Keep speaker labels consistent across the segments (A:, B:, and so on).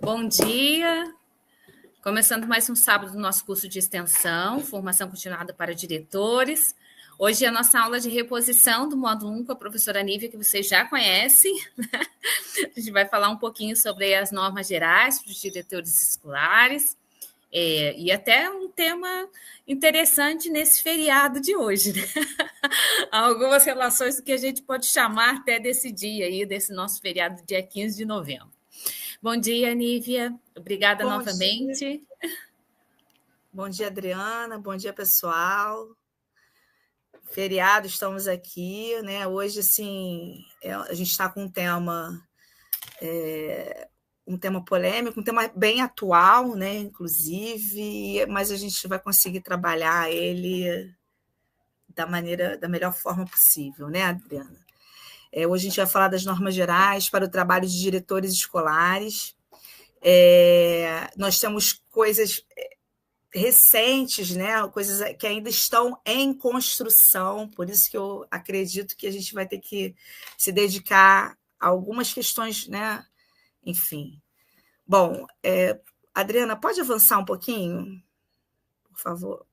A: Bom dia! Começando mais um sábado do nosso curso de extensão, formação continuada para diretores. Hoje é a nossa aula de reposição do módulo 1 com a professora Nívia, que vocês já conhecem. A gente vai falar um pouquinho sobre as normas gerais para os diretores escolares. E até um tema interessante nesse feriado de hoje, né? Algumas relações do que a gente pode chamar até desse dia aí, desse nosso feriado, dia 15 de novembro. Bom dia, Nívia. Obrigada novamente.
B: Bom dia, Adriana. Bom dia, pessoal. Feriado, estamos aqui, né? Hoje, assim, a gente está com um tema polêmico, um tema bem atual, né? Inclusive, mas a gente vai conseguir trabalhar ele da melhor forma possível, né, Adriana? Hoje a gente vai falar das normas gerais para o trabalho de diretores escolares. Nós temos coisas recentes, né? Coisas que ainda estão em construção, por isso que eu acredito que a gente vai ter que se dedicar a algumas questões, né? Enfim. Bom, Adriana, pode avançar um pouquinho, por favor?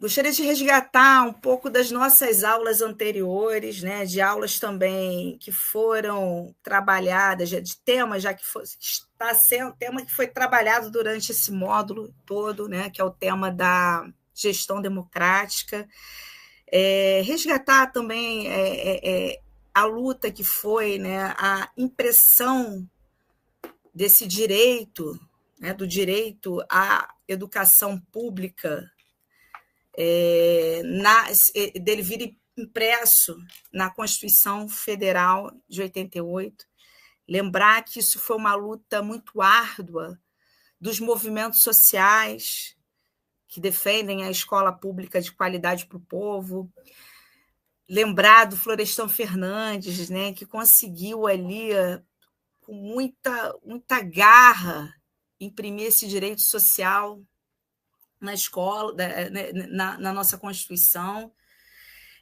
B: Gostaria de resgatar um pouco das nossas aulas anteriores, né, de aulas também que foram trabalhadas, de temas já que está sendo tema que foi trabalhado durante esse módulo todo, né, que é o tema da gestão democrática. Resgatar também a luta que foi, né, a impressão desse direito, né, do direito à educação pública, dele vir impresso na Constituição Federal de 88. Lembrar que isso foi uma luta muito árdua dos movimentos sociais que defendem a escola pública de qualidade para o povo. Lembrar do Florestan Fernandes, né, que conseguiu ali, com muita garra, imprimir esse direito social na escola, na nossa Constituição.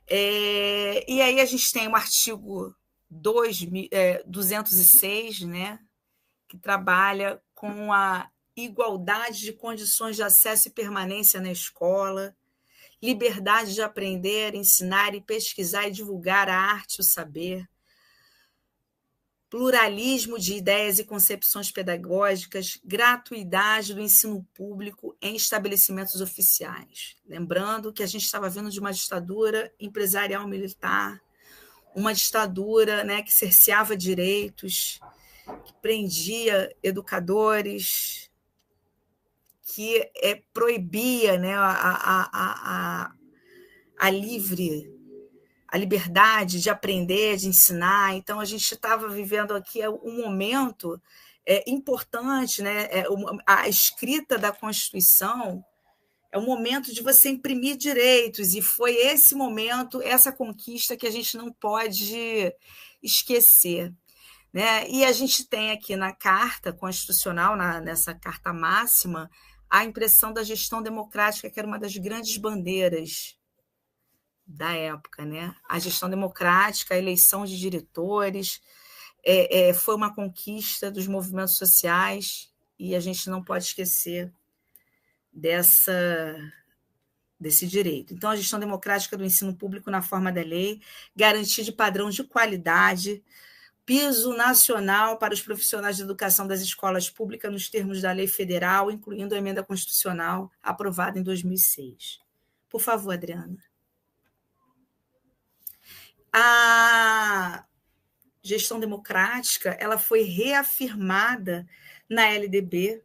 B: E aí a gente tem o artigo 206, né, que trabalha com a igualdade de condições de acesso e permanência na escola, liberdade de aprender, ensinar e pesquisar e divulgar a arte e o saber, pluralismo de ideias e concepções pedagógicas, gratuidade do ensino público em estabelecimentos oficiais. Lembrando que a gente estava vindo de uma ditadura empresarial militar, uma ditadura, né, que cerceava direitos, que prendia educadores, que proibia, né, a liberdade de aprender, de ensinar. Então, a gente estava vivendo aqui um momento importante, né? A escrita da Constituição é um momento de você imprimir direitos, e foi esse momento, essa conquista que a gente não pode esquecer, né? E a gente tem aqui na Carta Constitucional, nessa Carta Máxima, a impressão da gestão democrática, que era uma das grandes bandeiras da época, né? A gestão democrática, a eleição de diretores, foi uma conquista dos movimentos sociais, e a gente não pode esquecer desse direito. Então, a gestão democrática do ensino público na forma da lei, garantia de padrão de qualidade, piso nacional para os profissionais de educação das escolas públicas nos termos da lei federal, incluindo a emenda constitucional aprovada em 2006. Por favor, Adriana. A gestão democrática, ela foi reafirmada na LDB,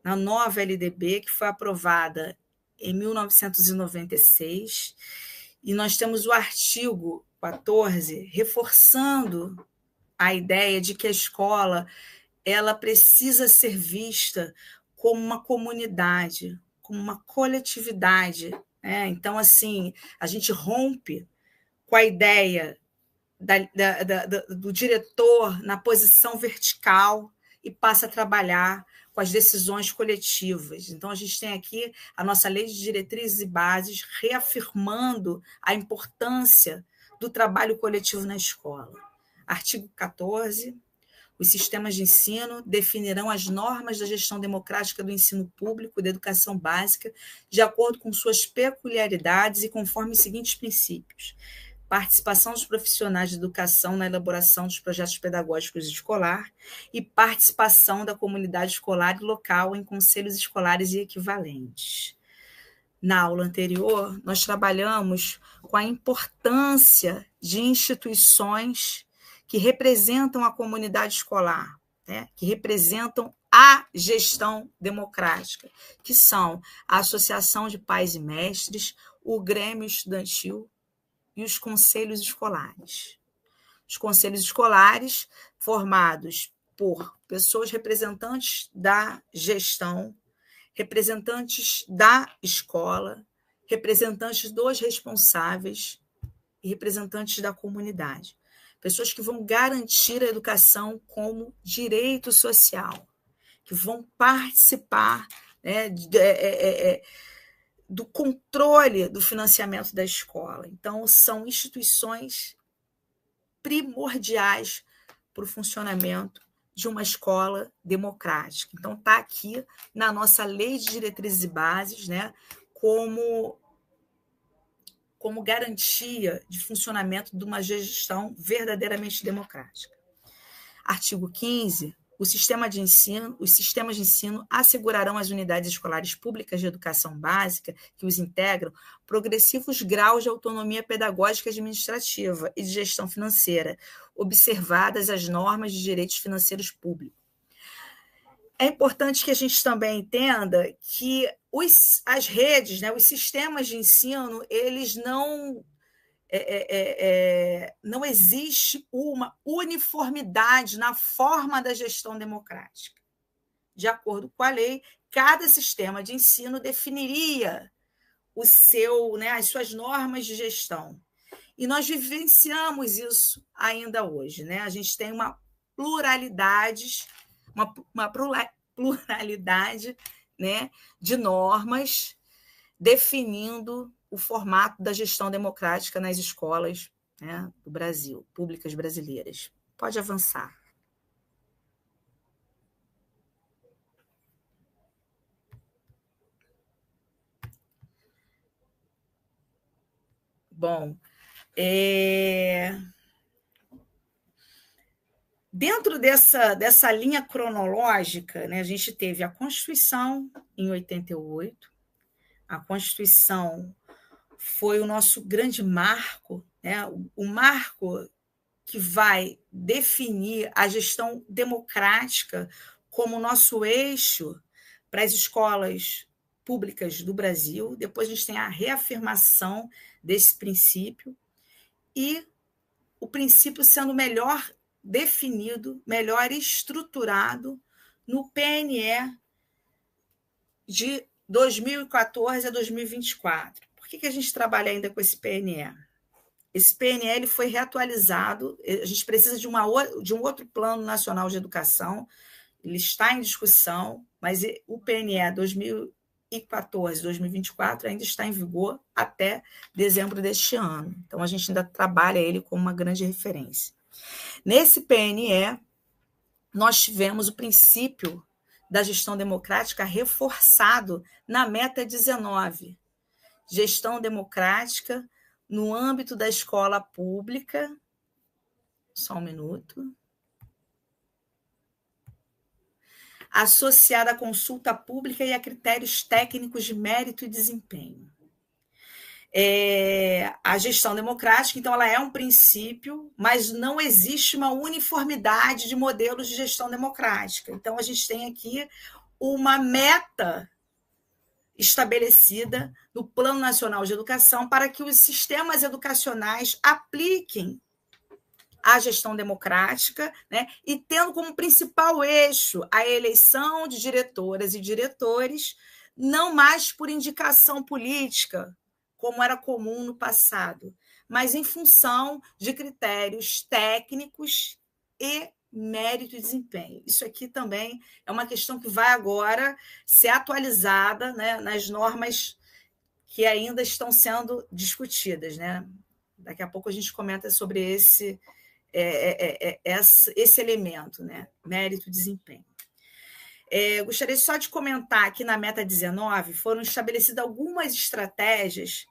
B: na nova LDB, que foi aprovada em 1996, e nós temos o artigo 14 reforçando a ideia de que a escola ela precisa ser vista como uma comunidade, como uma coletividade, né? Então, assim, a gente rompe com a ideia do diretor na posição vertical e passa a trabalhar com as decisões coletivas. Então, a gente tem aqui a nossa Lei de Diretrizes e Bases reafirmando a importância do trabalho coletivo na escola. Artigo 14. Os sistemas de ensino definirão as normas da gestão democrática do ensino público e da educação básica, de acordo com suas peculiaridades e conforme os seguintes princípios: participação dos profissionais de educação na elaboração dos projetos pedagógicos escolar e participação da comunidade escolar e local em conselhos escolares e equivalentes. Na aula anterior, nós trabalhamos com a importância de instituições que representam a comunidade escolar, né? Que representam a gestão democrática, que são a Associação de Pais e Mestres, o Grêmio Estudantil e os conselhos escolares. Os conselhos escolares formados por pessoas representantes da gestão, representantes da escola, representantes dos responsáveis e representantes da comunidade. Pessoas que vão garantir a educação como direito social, que vão participar, né, do controle do financiamento da escola. Então, são instituições primordiais para o funcionamento de uma escola democrática. Então, está aqui na nossa Lei de Diretrizes e Bases, né, como garantia de funcionamento de uma gestão verdadeiramente democrática. Artigo 15. Os sistemas de ensino assegurarão às unidades escolares públicas de educação básica que os integram progressivos graus de autonomia pedagógica e administrativa e de gestão financeira, observadas as normas de direitos financeiros públicos. É importante que a gente também entenda que as redes, né, os sistemas de ensino, eles não existe uma uniformidade na forma da gestão democrática. De acordo com a lei, cada sistema de ensino definiria as suas normas de gestão. E nós vivenciamos isso ainda hoje, né? A gente tem uma pluralidade, né, de normas definindo o formato da gestão democrática nas escolas, né, do Brasil, públicas brasileiras. Pode avançar. Bom, dentro dessa linha cronológica, né, a gente teve a Constituição em 88. A Constituição foi o nosso grande marco, né, o marco que vai definir a gestão democrática como nosso eixo para as escolas públicas do Brasil. Depois a gente tem a reafirmação desse princípio e o princípio sendo melhor definido, melhor estruturado no PNE de 2014 a 2024. Por que a gente trabalha ainda com esse PNE? Esse PNE ele foi reatualizado, a gente precisa de um outro Plano Nacional de Educação, ele está em discussão, mas o PNE 2014, 2024 ainda está em vigor até dezembro deste ano. Então, a gente ainda trabalha ele como uma grande referência. Nesse PNE, nós tivemos o princípio da gestão democrática reforçado na meta 19, gestão democrática no âmbito da escola pública. Só um minuto. Associada à consulta pública e a critérios técnicos de mérito e desempenho. A gestão democrática, então, ela é um princípio, mas não existe uma uniformidade de modelos de gestão democrática. Então, a gente tem aqui uma meta estabelecida no Plano Nacional de Educação para que os sistemas educacionais apliquem a gestão democrática, né, e tendo como principal eixo a eleição de diretoras e diretores, não mais por indicação política, como era comum no passado, mas em função de critérios técnicos e mérito e desempenho. Isso aqui também é uma questão que vai agora ser atualizada, né, nas normas que ainda estão sendo discutidas, né? Daqui a pouco a gente comenta sobre esse elemento, né? Mérito e desempenho. Gostaria só de comentar que na meta 19 foram estabelecidas algumas estratégias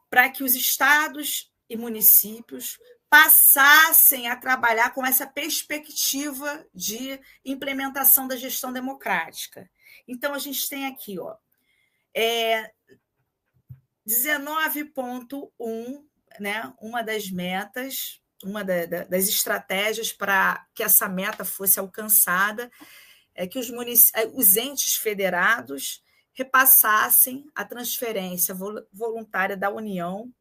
B: para que os estados e municípios passassem a trabalhar com essa perspectiva de implementação da gestão democrática. Então, a gente tem aqui, 19.1, né, uma das metas, uma das estratégias para que essa meta fosse alcançada, é que os entes federados repassassem a transferência voluntária da União,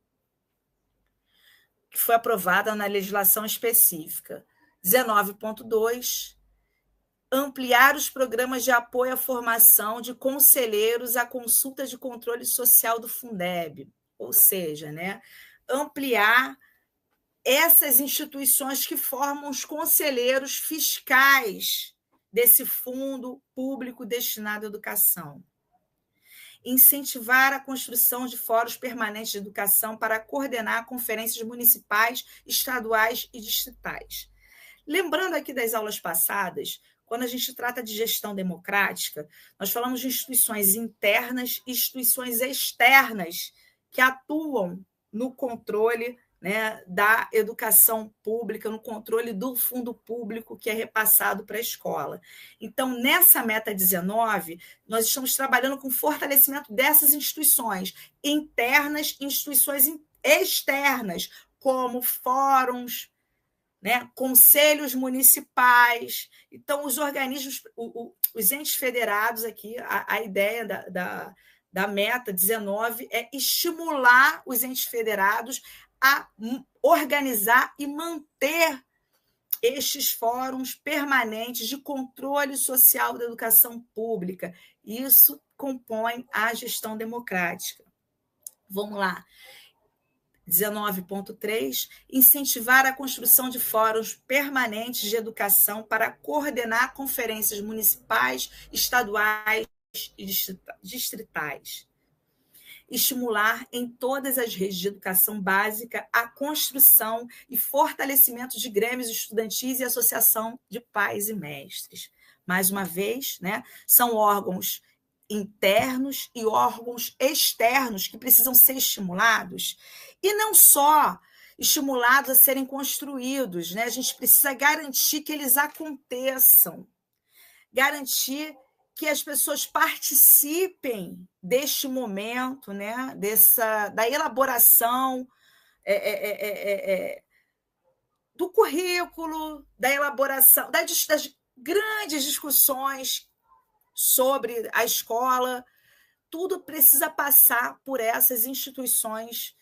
B: que foi aprovada na legislação específica. 19.2, ampliar os programas de apoio à formação de conselheiros à consulta de controle social do Fundeb, ou seja, né, ampliar essas instituições que formam os conselheiros fiscais desse fundo público destinado à educação. Incentivar a construção de fóruns permanentes de educação para coordenar conferências municipais, estaduais e distritais. Lembrando aqui das aulas passadas, quando a gente trata de gestão democrática, nós falamos de instituições internas e instituições externas que atuam no controle, né, da educação pública, no controle do fundo público que é repassado para a escola. Então, nessa meta 19, nós estamos trabalhando com o fortalecimento dessas instituições internas e instituições externas, como fóruns, né, conselhos municipais. Então, os organismos, os entes federados aqui, a ideia da meta 19 é estimular os entes federados a organizar e manter estes fóruns permanentes de controle social da educação pública. Isso compõe a gestão democrática. Vamos lá. 19.3, incentivar a construção de fóruns permanentes de educação para coordenar conferências municipais, estaduais e distritais. Estimular em todas as redes de educação básica a construção e fortalecimento de grêmios estudantis e associação de pais e mestres. Mais uma vez, né, são órgãos internos e órgãos externos que precisam ser estimulados, e não só estimulados a serem construídos, né? A gente precisa garantir que eles aconteçam, garantir que as pessoas participem deste momento, né? Da elaboração do currículo, da elaboração das grandes discussões sobre a escola. Tudo precisa passar por essas instituições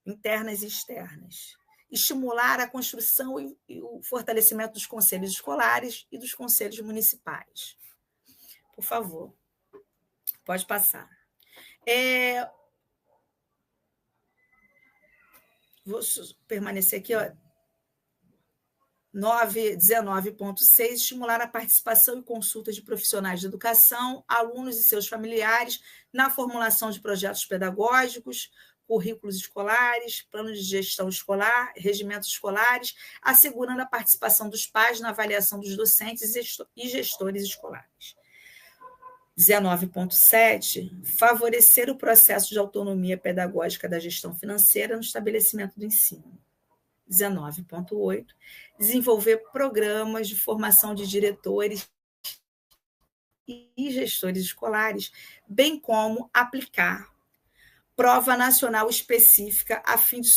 B: internas e externas. Estimular a construção e o fortalecimento dos conselhos escolares e dos conselhos municipais. Por favor, pode passar. Vou permanecer aqui, 19.6, estimular a participação e consulta de profissionais de educação, alunos e seus familiares na formulação de projetos pedagógicos, currículos escolares, planos de gestão escolar, regimentos escolares, assegurando a participação dos pais na avaliação dos docentes e gestores escolares. 19.7, favorecer o processo de autonomia pedagógica da gestão financeira no estabelecimento do ensino. 19.8, desenvolver programas de formação de diretores e gestores escolares, bem como aplicar prova nacional específica a fim de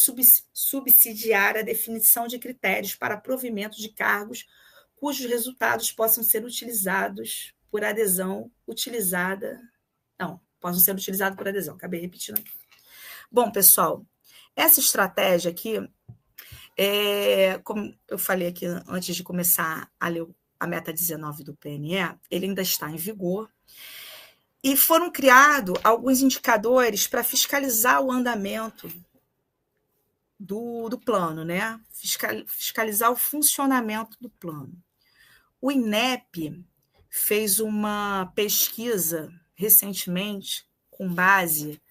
B: subsidiar a definição de critérios para provimento de cargos cujos resultados possam ser utilizados por adesão acabei repetindo aqui. Bom, pessoal, essa estratégia aqui, como eu falei aqui antes de começar a ler a meta 19 do PNE, ele ainda está em vigor, e foram criados alguns indicadores para fiscalizar o andamento do plano, né? Fiscalizar o funcionamento do plano. O INEP fez uma pesquisa recentemente com base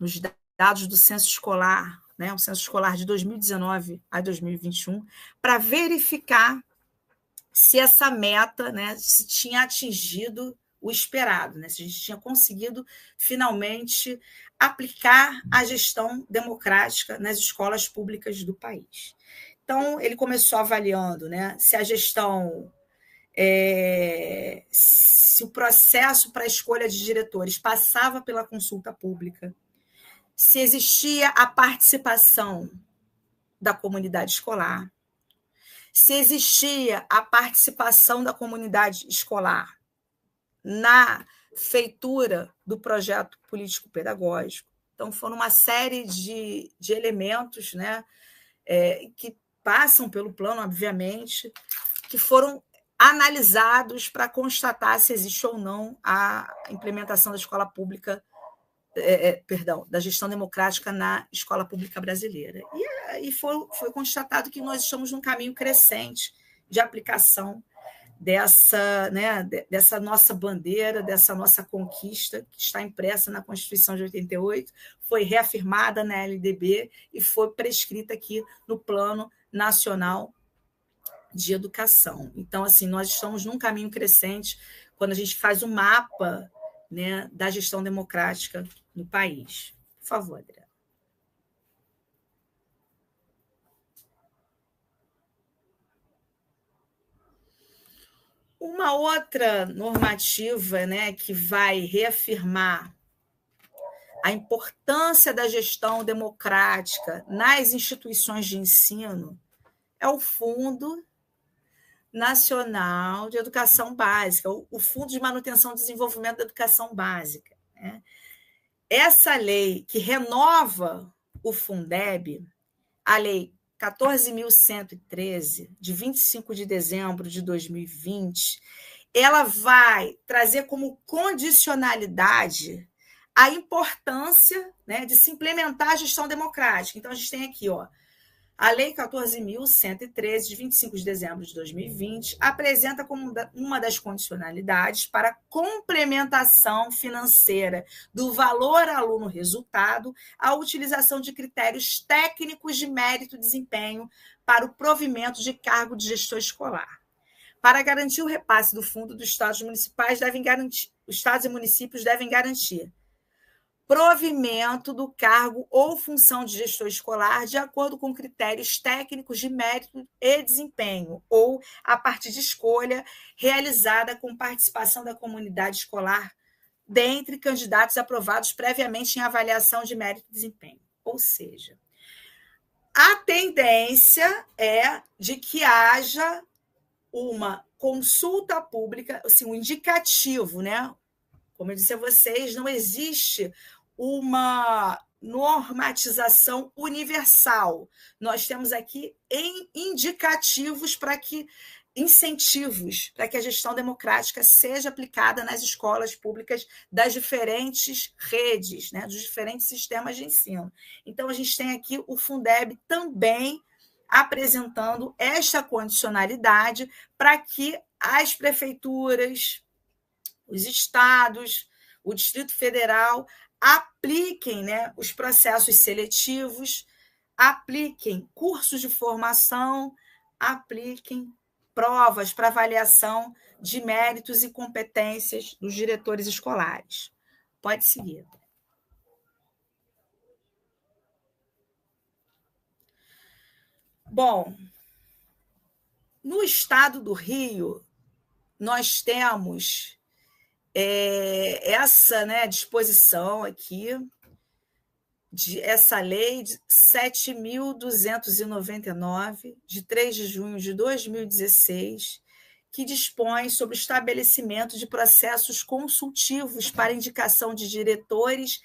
B: nos dados do censo escolar né, o censo escolar de 2019 a 2021, para verificar se essa meta, né, se tinha atingido o esperado, né, se a gente tinha conseguido finalmente aplicar a gestão democrática nas escolas públicas do país. Então, ele começou avaliando, né, se a gestão, se o processo para a escolha de diretores passava pela consulta pública, se existia a participação da comunidade escolar, se existia a participação da comunidade escolar na feitura do projeto político-pedagógico. Então, foram uma série de elementos, né, que passam pelo plano, obviamente, que foram analisados para constatar se existe ou não a implementação da escola pública, da gestão democrática na escola pública brasileira. E foi constatado que nós estamos num caminho crescente de aplicação dessa nossa bandeira, dessa nossa conquista, que está impressa na Constituição de 88, foi reafirmada na LDB e foi prescrita aqui no Plano Nacional de Educação. Então, assim, nós estamos num caminho crescente quando a gente faz um mapa, né, da gestão democrática no país. Por favor, Adriana. Uma outra normativa, né, que vai reafirmar a importância da gestão democrática nas instituições de ensino é o Fundo Nacional de Educação Básica, o Fundo de Manutenção e Desenvolvimento da Educação Básica, né? Essa lei que renova o Fundeb, a Lei 14.113, de 25 de dezembro de 2020, ela vai trazer como condicionalidade a importância, né, de se implementar a gestão democrática. Então, a gente tem aqui, a Lei 14.113, de 25 de dezembro de 2020, apresenta como uma das condicionalidades para a complementação financeira do valor aluno-resultado a utilização de critérios técnicos de mérito e desempenho para o provimento de cargo de gestor escolar. Para garantir o repasse do fundo, os estados e municípios devem garantir provimento do cargo ou função de gestor escolar de acordo com critérios técnicos de mérito e desempenho, ou a partir de escolha realizada com participação da comunidade escolar dentre candidatos aprovados previamente em avaliação de mérito e desempenho. Ou seja, a tendência é de que haja uma consulta pública, assim, um indicativo, né? Como eu disse a vocês, não existe uma normatização universal. Nós temos aqui indicativos incentivos para que a gestão democrática seja aplicada nas escolas públicas das diferentes redes, né, dos diferentes sistemas de ensino. Então, a gente tem aqui o Fundeb também apresentando esta condicionalidade para que as prefeituras, os estados, o Distrito Federal apliquem, né, os processos seletivos, apliquem cursos de formação, apliquem provas para avaliação de méritos e competências dos diretores escolares. Pode seguir. Bom, no estado do Rio, nós temos essa, né, disposição aqui, essa lei 7.299, de 3 de junho de 2016, que dispõe sobre o estabelecimento de processos consultivos para indicação de diretores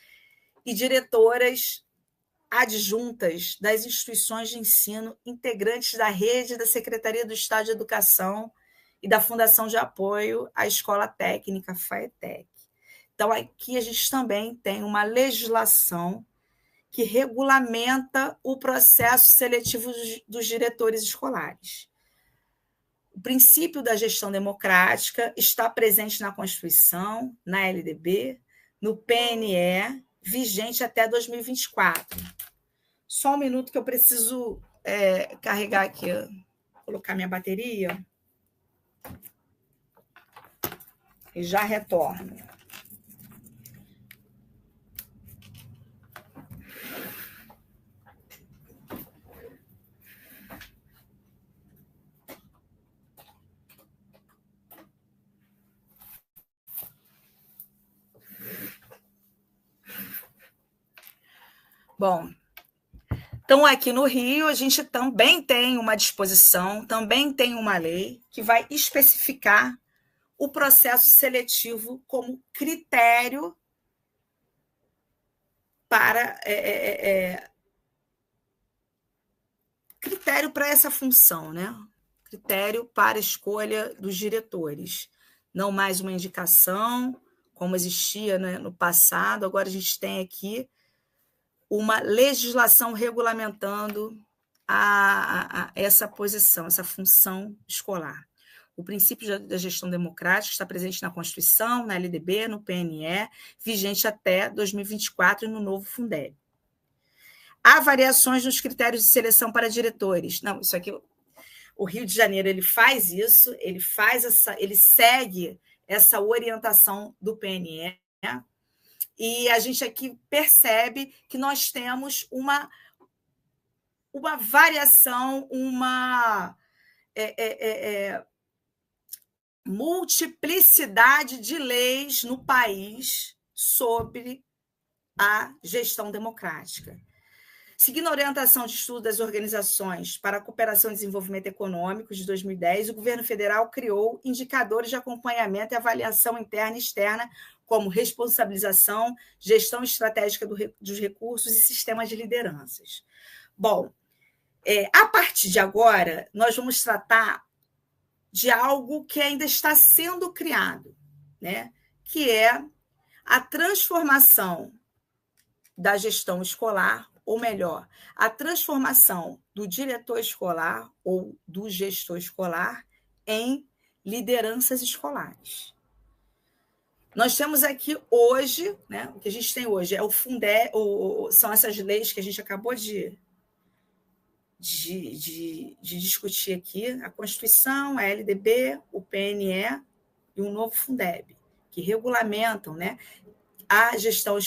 B: e diretoras adjuntas das instituições de ensino integrantes da rede da Secretaria do Estado de Educação e da Fundação de Apoio à Escola Técnica, FAETEC. Então, aqui a gente também tem uma legislação que regulamenta o processo seletivo dos diretores escolares. O princípio da gestão democrática está presente na Constituição, na LDB, no PNE, vigente até 2024. Só um minuto que eu preciso carregar aqui, colocar minha bateria. E já retorno. Bom, então aqui no Rio a gente também tem uma disposição, também tem uma lei que vai especificar o processo seletivo como critério para critério para essa função, né? Critério para a escolha dos diretores. Não mais uma indicação, como existia, né, no passado, agora a gente tem aqui uma legislação regulamentando essa posição, essa função escolar. O princípio da gestão democrática está presente na Constituição, na LDB, no PNE, vigente até 2024 e no novo Fundeb. Há variações nos critérios de seleção para diretores. Não, isso aqui, o Rio de Janeiro ele faz isso, ele segue essa orientação do PNE, né? E a gente aqui percebe que nós temos uma variação, uma multiplicidade de leis no país sobre a gestão democrática. Seguindo a orientação de estudo das organizações para a cooperação e desenvolvimento econômico de 2010, o governo federal criou indicadores de acompanhamento e avaliação interna e externa, como responsabilização, gestão estratégica dos recursos e sistemas de lideranças. Bom, a partir de agora, nós vamos tratar de algo que ainda está sendo criado, né? Que é a transformação da gestão escolar, ou melhor, a transformação do diretor escolar ou do gestor escolar em lideranças escolares. Nós temos aqui hoje, né, o que a gente tem hoje é o Fundeb, são essas leis que a gente acabou de discutir aqui, a Constituição, a LDB, o PNE e o novo Fundeb, que regulamentam, né, a gestão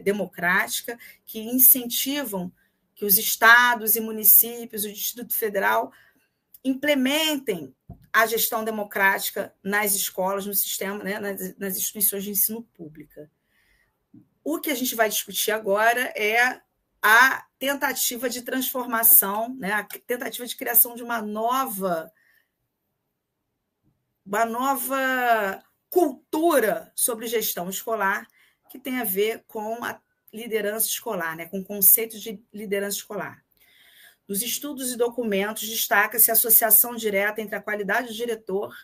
B: democrática, que incentivam que os estados e municípios, o Distrito Federal, implementem a gestão democrática nas escolas, no sistema, né, nas instituições de ensino pública. O que a gente vai discutir agora é a tentativa de transformação, né, a tentativa de criação de uma nova cultura sobre gestão escolar que tem a ver com a liderança escolar, né, com o conceito de liderança escolar. Nos estudos e documentos, destaca-se a associação direta entre a qualidade do diretor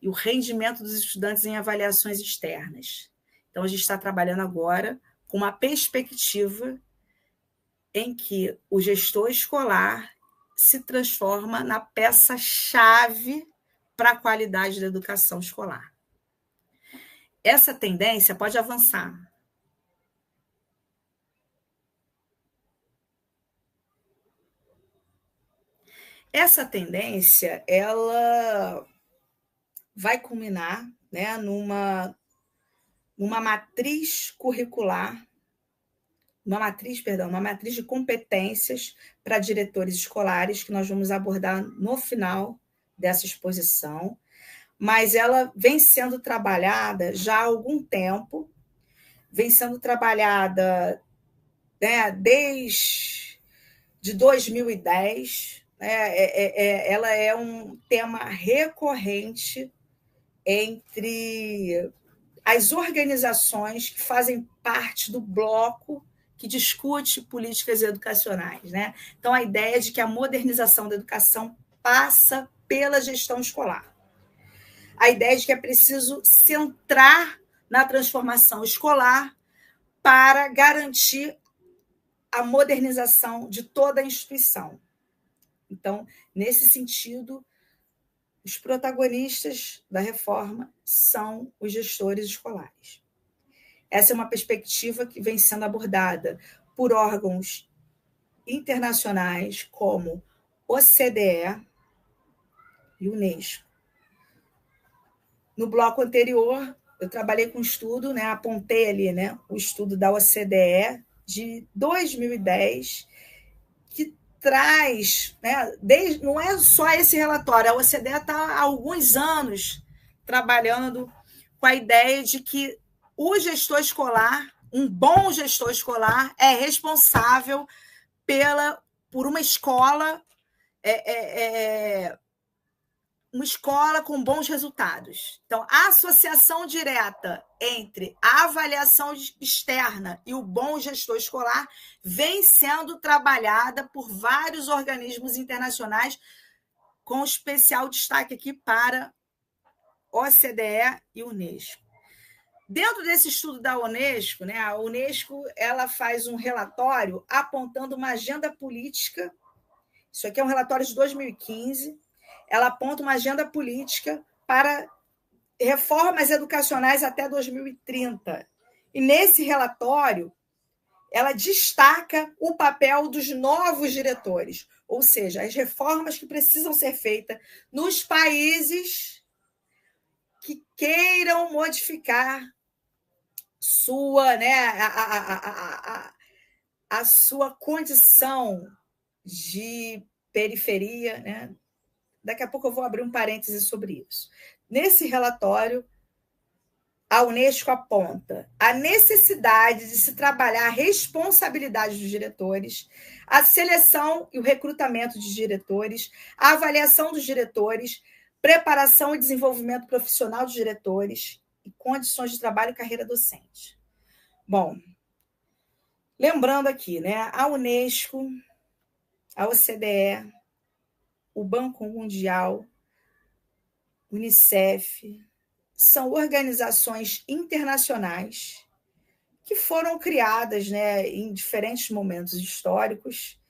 B: e o rendimento dos estudantes em avaliações externas. Então, a gente está trabalhando agora com uma perspectiva em que o gestor escolar se transforma na peça-chave para a qualidade da educação escolar. Essa tendência pode avançar. Essa tendência ela vai culminar, né, numa matriz curricular, uma matriz de competências para diretores escolares, que nós vamos abordar no final dessa exposição, mas ela vem sendo trabalhada já há algum tempo, vem sendo trabalhada, né, desde 2010, ela é um tema recorrente entre as organizações que fazem parte do bloco que discute políticas educacionais, né? Então, a ideia de que a modernização da educação passa pela gestão escolar. A ideia de que é preciso centrar na transformação escolar para garantir a modernização de toda a instituição. Então, nesse sentido, os protagonistas da reforma são os gestores escolares. Essa é uma perspectiva que vem sendo abordada por órgãos internacionais como OCDE e Unesco. No bloco anterior, eu trabalhei com um estudo, né, apontei ali, né, o estudo da OCDE de 2010, que traz, né, não é só esse relatório, a OCDE está há alguns anos trabalhando com a ideia de que o gestor escolar, um bom gestor escolar, é responsável por uma escola uma escola com bons resultados. Então, a associação direta entre a avaliação externa e o bom gestor escolar vem sendo trabalhada por vários organismos internacionais, com especial destaque aqui para OCDE e Unesco. Dentro desse estudo da Unesco, né, a Unesco ela faz um relatório apontando uma agenda política. Isso aqui é um relatório de 2015. Ela aponta uma agenda política para reformas educacionais até 2030. E nesse relatório, ela destaca o papel dos novos diretores, ou seja, as reformas que precisam ser feitas nos países que queiram modificar sua, né, a sua condição de periferia, né? Daqui a pouco eu vou abrir um parêntese sobre isso. Nesse relatório, a Unesco aponta a necessidade de se trabalhar a responsabilidade dos diretores, a seleção e o recrutamento de diretores, a avaliação dos diretores, preparação e desenvolvimento profissional dos diretores e condições de trabalho e carreira docente. Bom, lembrando aqui, né, a Unesco, a OCDE, o Banco Mundial, Unicef, são organizações internacionais que foram criadas, né, em diferentes momentos históricos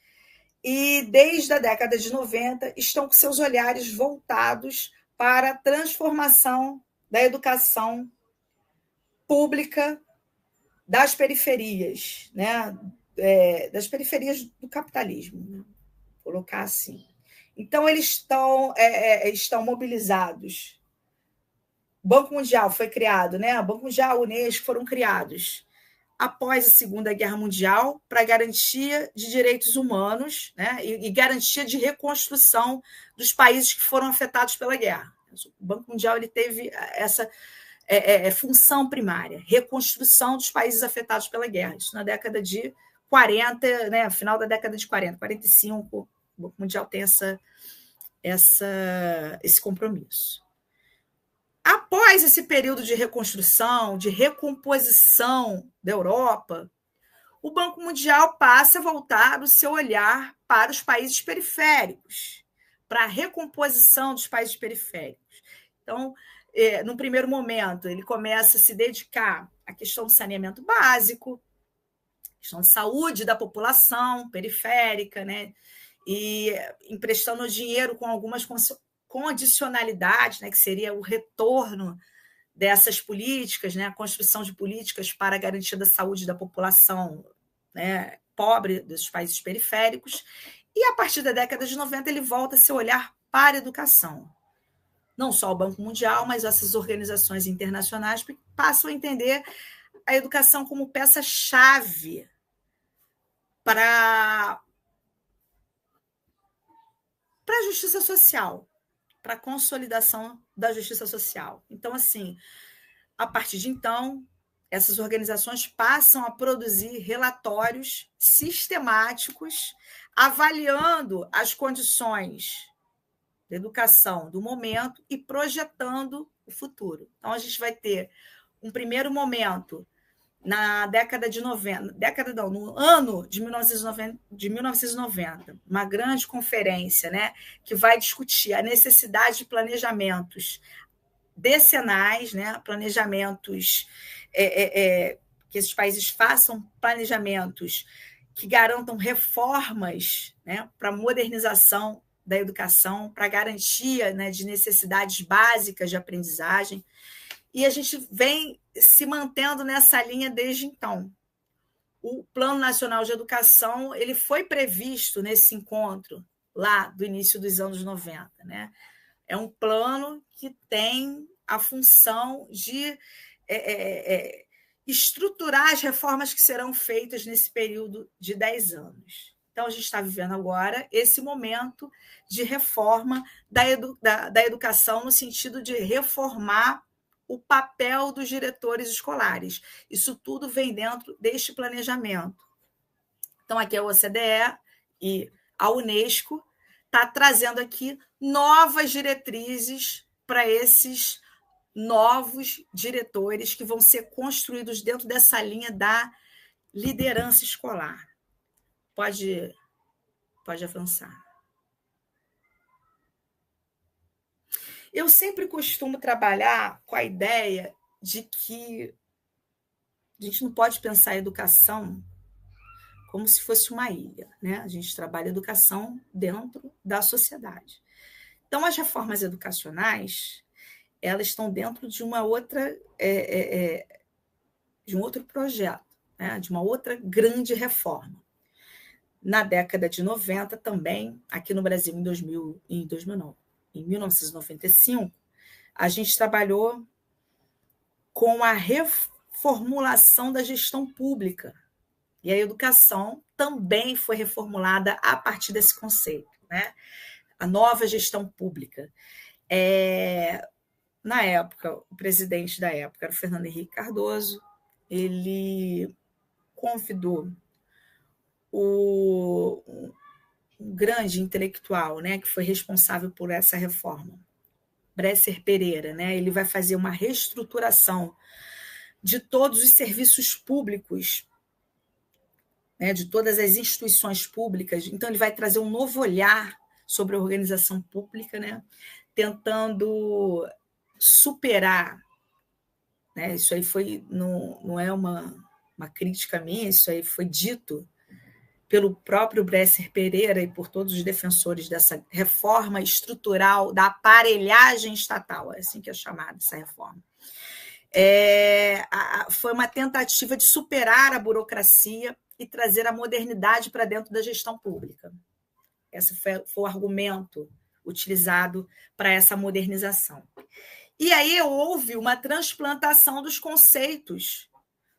B: e, desde a década de 90, estão com seus olhares voltados para a transformação da educação pública das periferias, né, das periferias do capitalismo, né, vou colocar assim. Então, eles estão mobilizados. O Banco Mundial foi criado, né? O Banco Mundial, a Unesco foram criados após a Segunda Guerra Mundial para garantia de direitos humanos, né? E garantia de reconstrução dos países que foram afetados pela guerra. O Banco Mundial ele teve essa função primária, reconstrução dos países afetados pela guerra. Isso na década de 40, né? Final da década de 40, 45, o Banco Mundial tem esse compromisso. Após esse período de reconstrução, de recomposição da Europa, o Banco Mundial passa a voltar o seu olhar para os países periféricos, para a recomposição dos países periféricos. Então, no primeiro momento, ele começa a se dedicar à questão do saneamento básico, questão de saúde da população periférica, né? E emprestando dinheiro com algumas condicionalidades, né, que seria o retorno dessas políticas, né, a construção de políticas para a garantia da saúde da população, né, pobre dos países periféricos. E, a partir da década de 90, ele volta a seu olhar para a educação. Não só o Banco Mundial, mas essas organizações internacionais passam a entender a educação como peça-chave para a justiça social, para a consolidação da justiça social. Então, assim, a partir de então, essas organizações passam a produzir relatórios sistemáticos, avaliando as condições da educação do momento e projetando o futuro. Então, a gente vai ter um primeiro momento na década de 90, no ano de 1990, uma grande conferência, né, que vai discutir a necessidade de planejamentos decenais, né, planejamentos que esses países façam planejamentos que garantam reformas, né, para a modernização da educação, para a garantia, né, de necessidades básicas de aprendizagem. E a gente vem se mantendo nessa linha desde então. o Plano Nacional de Educação ele foi previsto nesse encontro lá do início dos anos 90, né? É um plano que tem a função de estruturar as reformas que serão feitas nesse período de 10 anos. Então, a gente está vivendo agora esse momento de reforma da educação, no sentido de reformar o papel dos diretores escolares. Isso tudo vem dentro deste planejamento. Então, aqui a OCDE e a Unesco está trazendo aqui novas diretrizes para esses novos diretores que vão ser construídos dentro dessa linha da liderança escolar. Pode avançar. Eu sempre costumo trabalhar com a ideia de que a gente não pode pensar a educação como se fosse uma ilha, né? A gente trabalha a educação dentro da sociedade. Então, as reformas educacionais, elas estão dentro de uma outra, de um outro projeto, né? De uma outra grande reforma. Na década de 90 também, aqui no Brasil, em 1995, a gente trabalhou com a reformulação da gestão pública. E a educação também foi reformulada a partir desse conceito, né? A nova gestão pública. Na época, o presidente da época era o Fernando Henrique Cardoso, ele convidou um grande intelectual, né, que foi responsável por essa reforma, Bresser Pereira, né? Ele vai fazer uma reestruturação de todos os serviços públicos, né, de todas as instituições públicas. Então, ele vai trazer um novo olhar sobre a organização pública, né, tentando superar, né, isso aí não é uma crítica minha, isso aí foi dito pelo próprio Bresser Pereira e por todos os defensores dessa reforma estrutural da aparelhagem estatal, é assim que é chamada essa reforma. Foi uma tentativa de superar a burocracia e trazer a modernidade para dentro da gestão pública. Esse foi o argumento utilizado para essa modernização. E aí houve uma transplantação dos conceitos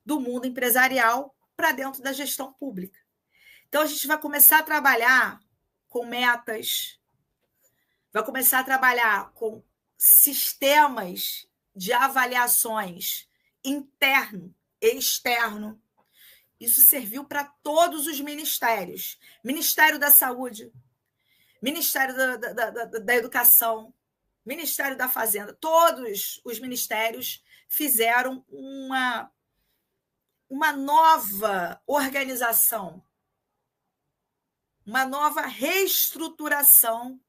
B: do mundo empresarial para dentro da gestão pública. Então, a gente vai começar a trabalhar com metas, vai começar a trabalhar com sistemas de avaliações interno e externo. Isso serviu para todos os ministérios. Ministério da Saúde, Ministério da Educação, Ministério da Fazenda. Todos os ministérios fizeram uma nova organização, uma nova reestruturação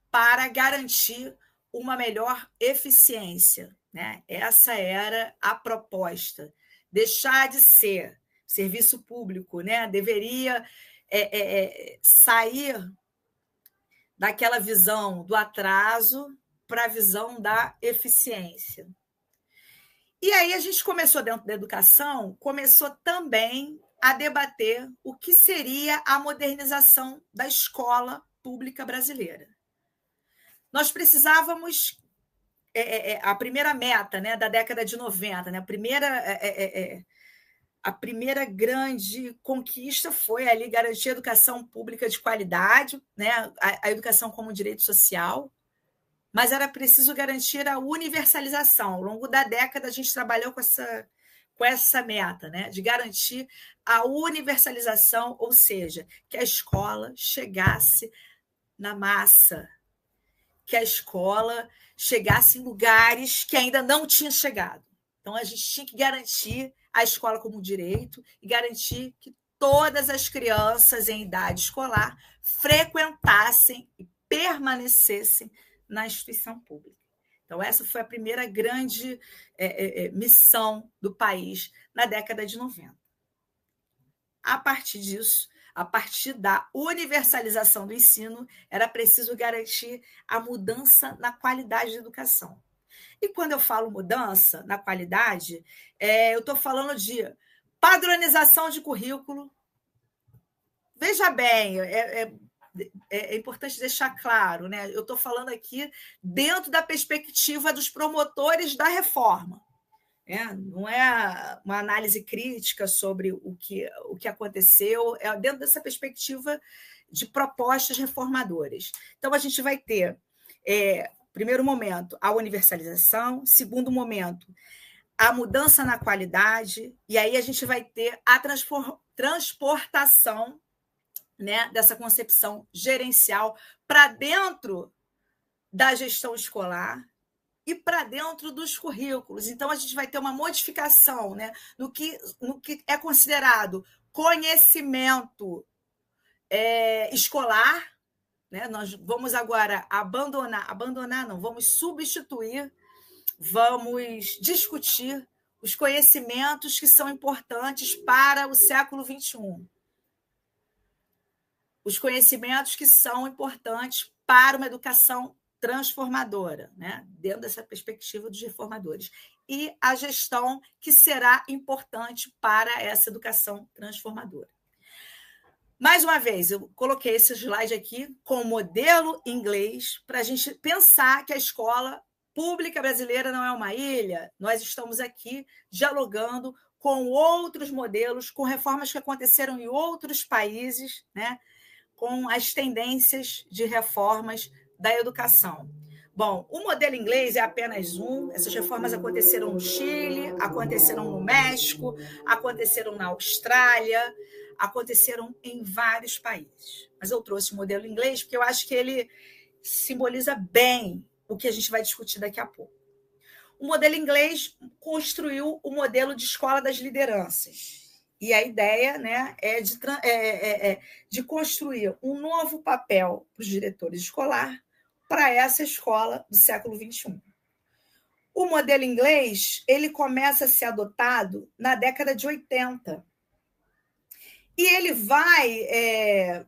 B: para garantir uma melhor eficiência, né? Essa era a proposta. Deixar de ser serviço público, né? Deveria sair daquela visão do atraso para a visão da eficiência. E aí a gente começou, dentro da educação, começou também a debater o que seria a modernização da escola pública brasileira. Nós precisávamos, a primeira meta, né, da década de 90, né, a primeira grande conquista foi ali garantir a educação pública de qualidade, né, a educação como direito social, mas era preciso garantir a universalização. Ao longo da década, a gente trabalhou com essa meta, né, de garantir a universalização, ou seja, que a escola chegasse na massa, que a escola chegasse em lugares que ainda não tinha chegado. Então, a gente tinha que garantir a escola como direito e garantir que todas as crianças em idade escolar frequentassem e permanecessem na instituição pública. Então, essa foi a primeira grande missão do país na década de 90. A partir disso, a partir da universalização do ensino, era preciso garantir a mudança na qualidade da educação. E quando eu falo mudança na qualidade, eu estou falando de Padronização de currículo. Veja bem, é importante deixar claro, né? Eu estou falando aqui dentro da perspectiva dos promotores da reforma. Não é uma análise crítica sobre o que aconteceu, é dentro dessa perspectiva de propostas reformadoras. Então, a gente vai ter, primeiro momento, a universalização, segundo momento, a mudança na qualidade, e aí a gente vai ter a transportação, né, dessa concepção gerencial para dentro da gestão escolar e para dentro dos currículos. Então, a gente vai ter uma modificação, né, no que é considerado conhecimento escolar, né? Nós vamos agora vamos substituir, vamos discutir os conhecimentos que são importantes para o século XXI. Os conhecimentos que são importantes para uma educação transformadora, né? Dentro dessa perspectiva dos reformadores. E a gestão que será importante para essa educação transformadora. Mais uma vez, eu coloquei esse slide aqui com o modelo inglês para a gente pensar que a escola pública brasileira não é uma ilha. Nós estamos aqui dialogando com outros modelos, com reformas que aconteceram em outros países, né? Com as tendências de reformas da educação. Bom, o modelo inglês é apenas um. Essas reformas aconteceram no Chile, aconteceram no México, aconteceram na Austrália, aconteceram em vários países. Mas eu trouxe o modelo inglês porque eu acho que ele simboliza bem o que a gente vai discutir daqui a pouco. O modelo inglês construiu o modelo de escola das lideranças. E a ideia, né, é de construir um novo papel para os diretores escolares para essa escola do século XXI. O modelo inglês ele começa a ser adotado na década de 80. E ele vai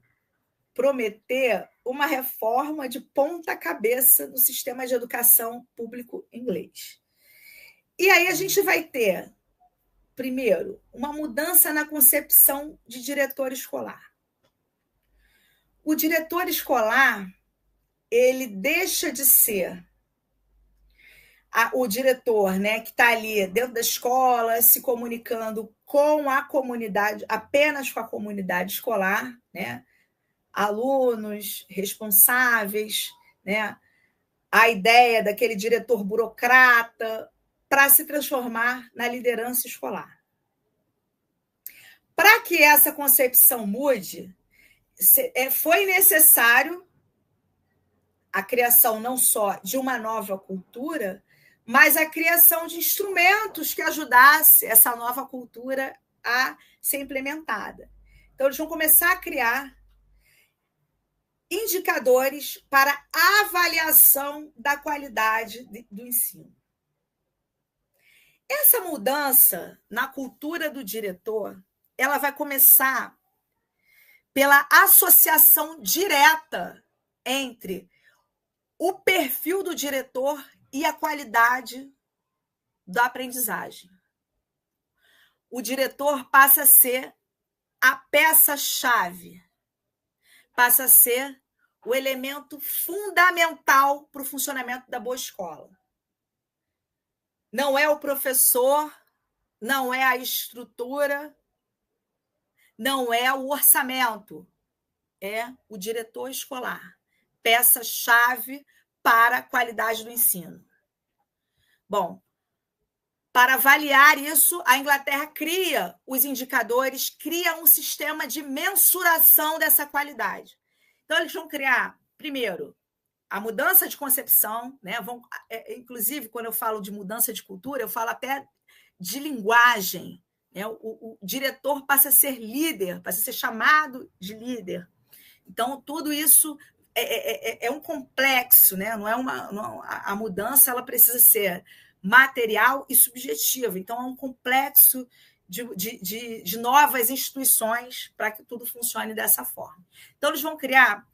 B: prometer uma reforma de ponta cabeça no sistema de educação público inglês. E aí a gente vai ter, primeiro, uma mudança na concepção de diretor escolar. O diretor escolar, ele deixa de ser o diretor, né, que está ali dentro da escola, se comunicando com a comunidade, apenas com a comunidade escolar, né, alunos, responsáveis, né, a ideia daquele diretor burocrata, para se transformar na liderança escolar. Para que essa concepção mude, foi necessário a criação não só de uma nova cultura, mas a criação de instrumentos que ajudasse essa nova cultura a ser implementada. Então, eles vão começar a criar indicadores para avaliação da qualidade do ensino. Essa mudança na cultura do diretor, ela vai começar pela associação direta entre o perfil do diretor e a qualidade da aprendizagem. O diretor passa a ser a peça-chave, passa a ser o elemento fundamental para o funcionamento da boa escola. Não é o professor, não é a estrutura, não é o orçamento, é o diretor escolar, peça-chave para a qualidade do ensino. Bom, para avaliar isso, a Inglaterra cria os indicadores, cria um sistema de mensuração dessa qualidade. Então, eles vão criar, primeiro, a mudança de concepção, né? Inclusive, quando eu falo de mudança de cultura, eu falo até de linguagem. Né? O diretor passa a ser líder, passa a ser chamado de líder. Então, tudo isso é um complexo, né? A mudança ela precisa ser material e subjetiva. Então, é um complexo de novas instituições para que tudo funcione dessa forma. Então, eles vão criar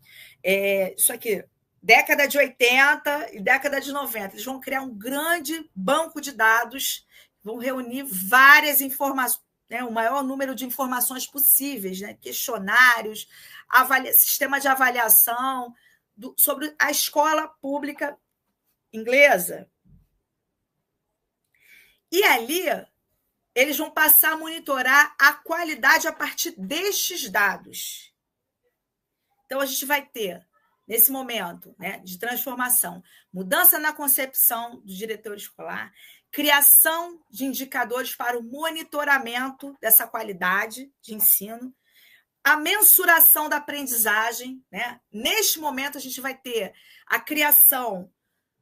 B: isso aqui, década de 80 e década de 90. Eles vão criar um grande banco de dados, vão reunir várias informações, né, o maior número de informações possíveis, né, questionários, sistema de avaliação sobre a escola pública inglesa. E ali eles vão passar a monitorar a qualidade a partir destes dados. Então, a gente vai ter, nesse momento, né, de transformação, mudança na concepção do diretor escolar, criação de indicadores para o monitoramento dessa qualidade de ensino, a mensuração da aprendizagem, né? Neste momento, a gente vai ter a criação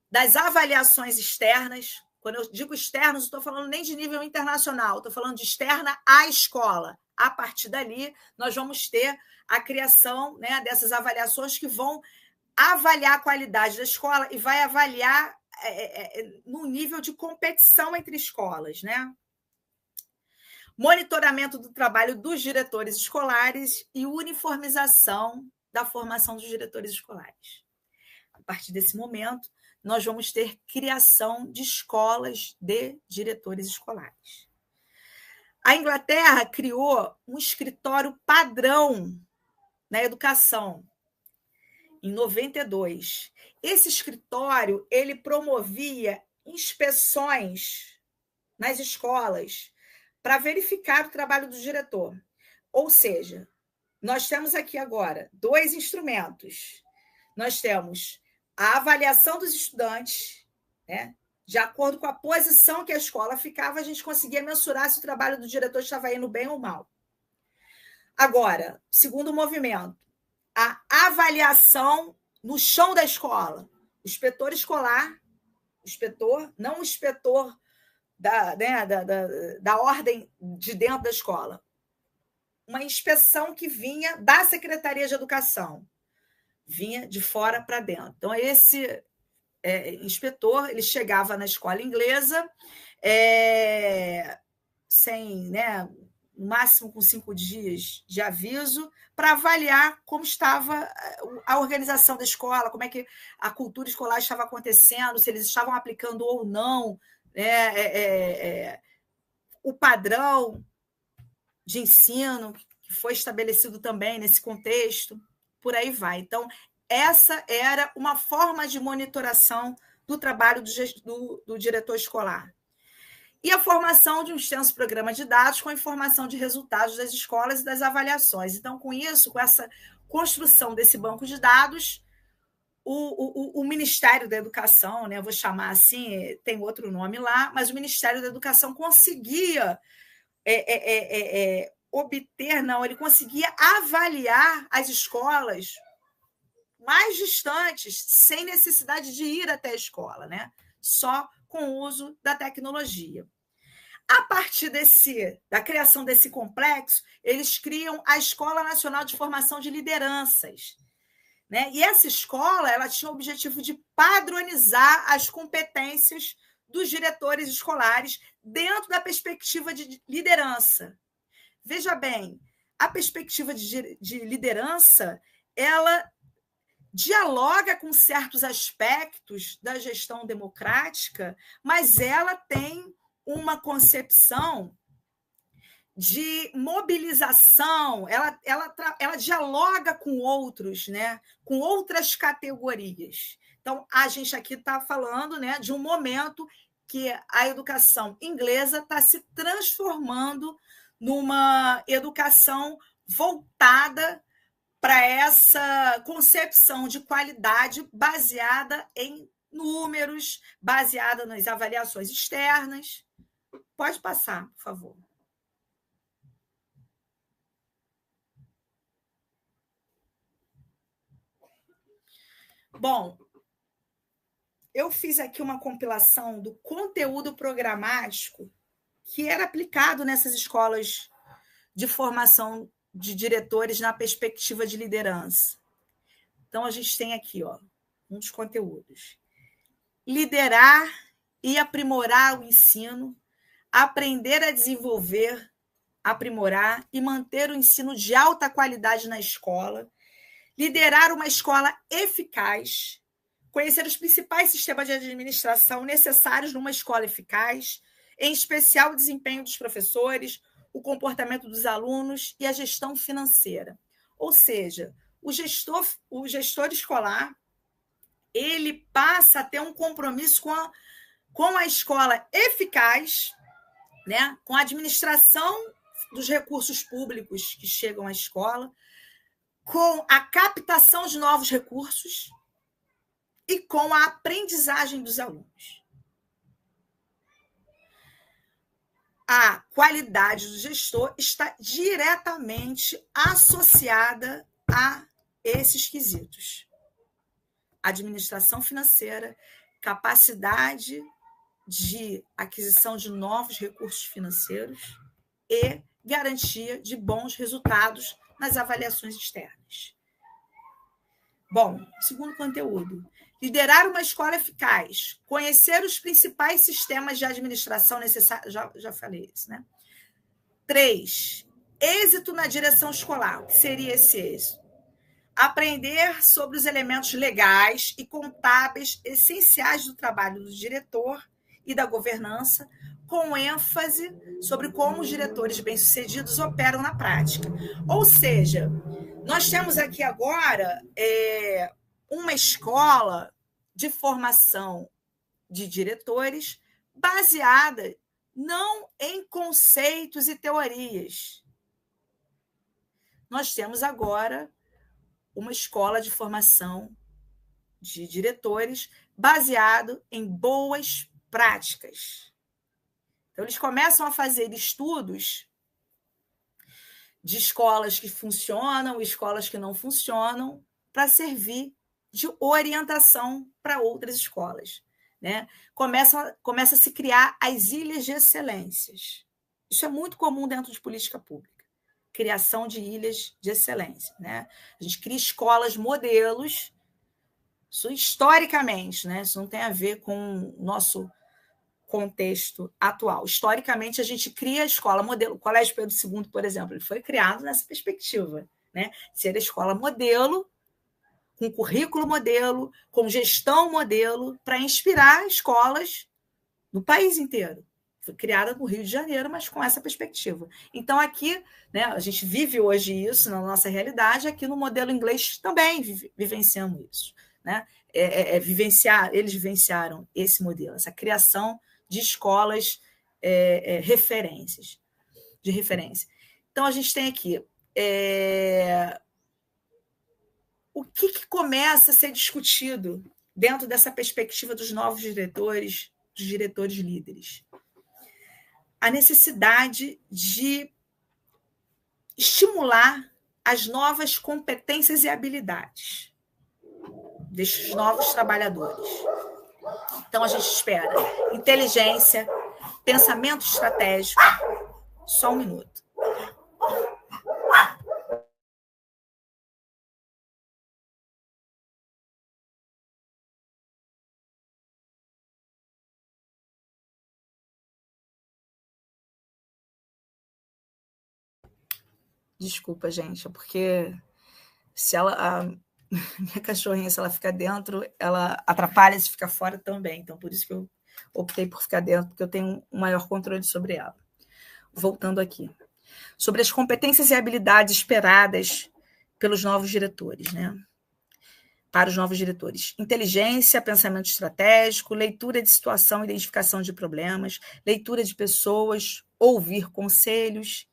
B: das avaliações externas. Quando eu digo externos, não estou falando nem de nível internacional, estou falando de externa à escola. A partir dali, nós vamos ter a criação, né, dessas avaliações que vão avaliar a qualidade da escola e vai avaliar no nível de competição entre escolas, né? Monitoramento do trabalho dos diretores escolares e uniformização da formação dos diretores escolares. A partir desse momento, nós vamos ter criação de escolas de diretores escolares. A Inglaterra criou um escritório padrão na educação, em 92. Esse escritório ele promovia inspeções nas escolas para verificar o trabalho do diretor. Ou seja, nós temos aqui agora 2 instrumentos. Nós temos a avaliação dos estudantes, né? De acordo com a posição que a escola ficava, a gente conseguia mensurar se o trabalho do diretor estava indo bem ou mal. Agora, segundo movimento, a avaliação no chão da escola. O inspetor escolar, não o inspetor da ordem de dentro da escola. Uma inspeção que vinha da Secretaria de Educação. Vinha de fora para dentro. Então, esse inspetor ele chegava na escola inglesa sem, né, no máximo com 5 dias de aviso, para avaliar como estava a organização da escola, como é que a cultura escolar estava acontecendo, se eles estavam aplicando ou não o padrão de ensino que foi estabelecido também nesse contexto, por aí vai. Então, essa era uma forma de monitoração do trabalho do diretor escolar. E a formação de um extenso programa de dados com a informação de resultados das escolas e das avaliações. Então, com isso, com essa construção desse banco de dados, o Ministério da Educação, né, eu vou chamar assim, tem outro nome lá, mas o Ministério da Educação conseguia ele conseguia avaliar as escolas mais distantes, sem necessidade de ir até a escola, né? Só com o uso da tecnologia. A partir da criação desse complexo, eles criam a Escola Nacional de Formação de Lideranças, né? E essa escola ela tinha o objetivo de padronizar as competências dos diretores escolares dentro da perspectiva de liderança. Veja bem, a perspectiva de liderança ela dialoga com certos aspectos da gestão democrática, mas ela tem uma concepção de mobilização, ela dialoga com outros, né? Com outras categorias. Então, a gente aqui está falando, né, de um momento que a educação inglesa está se transformando numa educação voltada para essa concepção de qualidade baseada em números, baseada nas avaliações externas. Pode passar, por favor. Bom, eu fiz aqui uma compilação do conteúdo programático que era aplicado nessas escolas de formação de diretores na perspectiva de liderança. Então, a gente tem aqui um dos conteúdos. Liderar e aprimorar o ensino, aprender a desenvolver, aprimorar e manter o ensino de alta qualidade na escola, liderar uma escola eficaz, conhecer os principais sistemas de administração necessários numa escola eficaz, em especial o desempenho dos professores, o comportamento dos alunos e a gestão financeira. Ou seja, o gestor escolar ele passa a ter um compromisso com a escola eficaz, né? Com a administração dos recursos públicos que chegam à escola, com a captação de novos recursos e com a aprendizagem dos alunos. A qualidade do gestor está diretamente associada a esses quesitos. Administração financeira, capacidade de aquisição de novos recursos financeiros e garantia de bons resultados nas avaliações externas. Bom, segundo conteúdo, liderar uma escola eficaz, conhecer os principais sistemas de administração necessários, já falei isso, né? 3, êxito na direção escolar. O que seria esse êxito? Aprender sobre os elementos legais e contábeis essenciais do trabalho do diretor e da governança, com ênfase sobre como os diretores bem-sucedidos operam na prática. Ou seja, nós temos aqui agora uma escola de formação de diretores baseada não em conceitos e teorias. Nós temos agora uma escola de formação de diretores baseado em boas práticas. Então, eles começam a fazer estudos de escolas que funcionam, escolas que não funcionam, para servir de orientação para outras escolas, né? Começa a se criar as ilhas de excelências. Isso é muito comum dentro de política pública. Criação de ilhas de excelência, né? A gente cria escolas modelos, isso historicamente, né? Isso não tem a ver com o nosso contexto atual. Historicamente, a gente cria a escola modelo. O Colégio Pedro II, por exemplo, ele foi criado nessa perspectiva, né? Ser a escola modelo, com currículo modelo, com gestão modelo, para inspirar escolas no país inteiro. Foi criada no Rio de Janeiro, mas com essa perspectiva. Então, aqui, né, a gente vive hoje isso na nossa realidade, aqui no modelo inglês também vivenciamos isso, né? Eles vivenciaram esse modelo, essa criação de escolas de referência. Então, a gente tem aqui o que começa a ser discutido dentro dessa perspectiva dos novos diretores, dos diretores líderes. A necessidade de estimular as novas competências e habilidades destes novos trabalhadores. Então, a gente espera inteligência, pensamento estratégico. Só um minuto. Desculpa, gente, porque se minha cachorrinha, se ela ficar dentro, ela atrapalha, se ficar fora também. Então, por isso que eu optei por ficar dentro, porque eu tenho um maior controle sobre ela. Voltando aqui. Sobre as competências e habilidades esperadas pelos novos diretores, né? Para os novos diretores. Inteligência, pensamento estratégico, leitura de situação, identificação de problemas, leitura de pessoas, ouvir conselhos,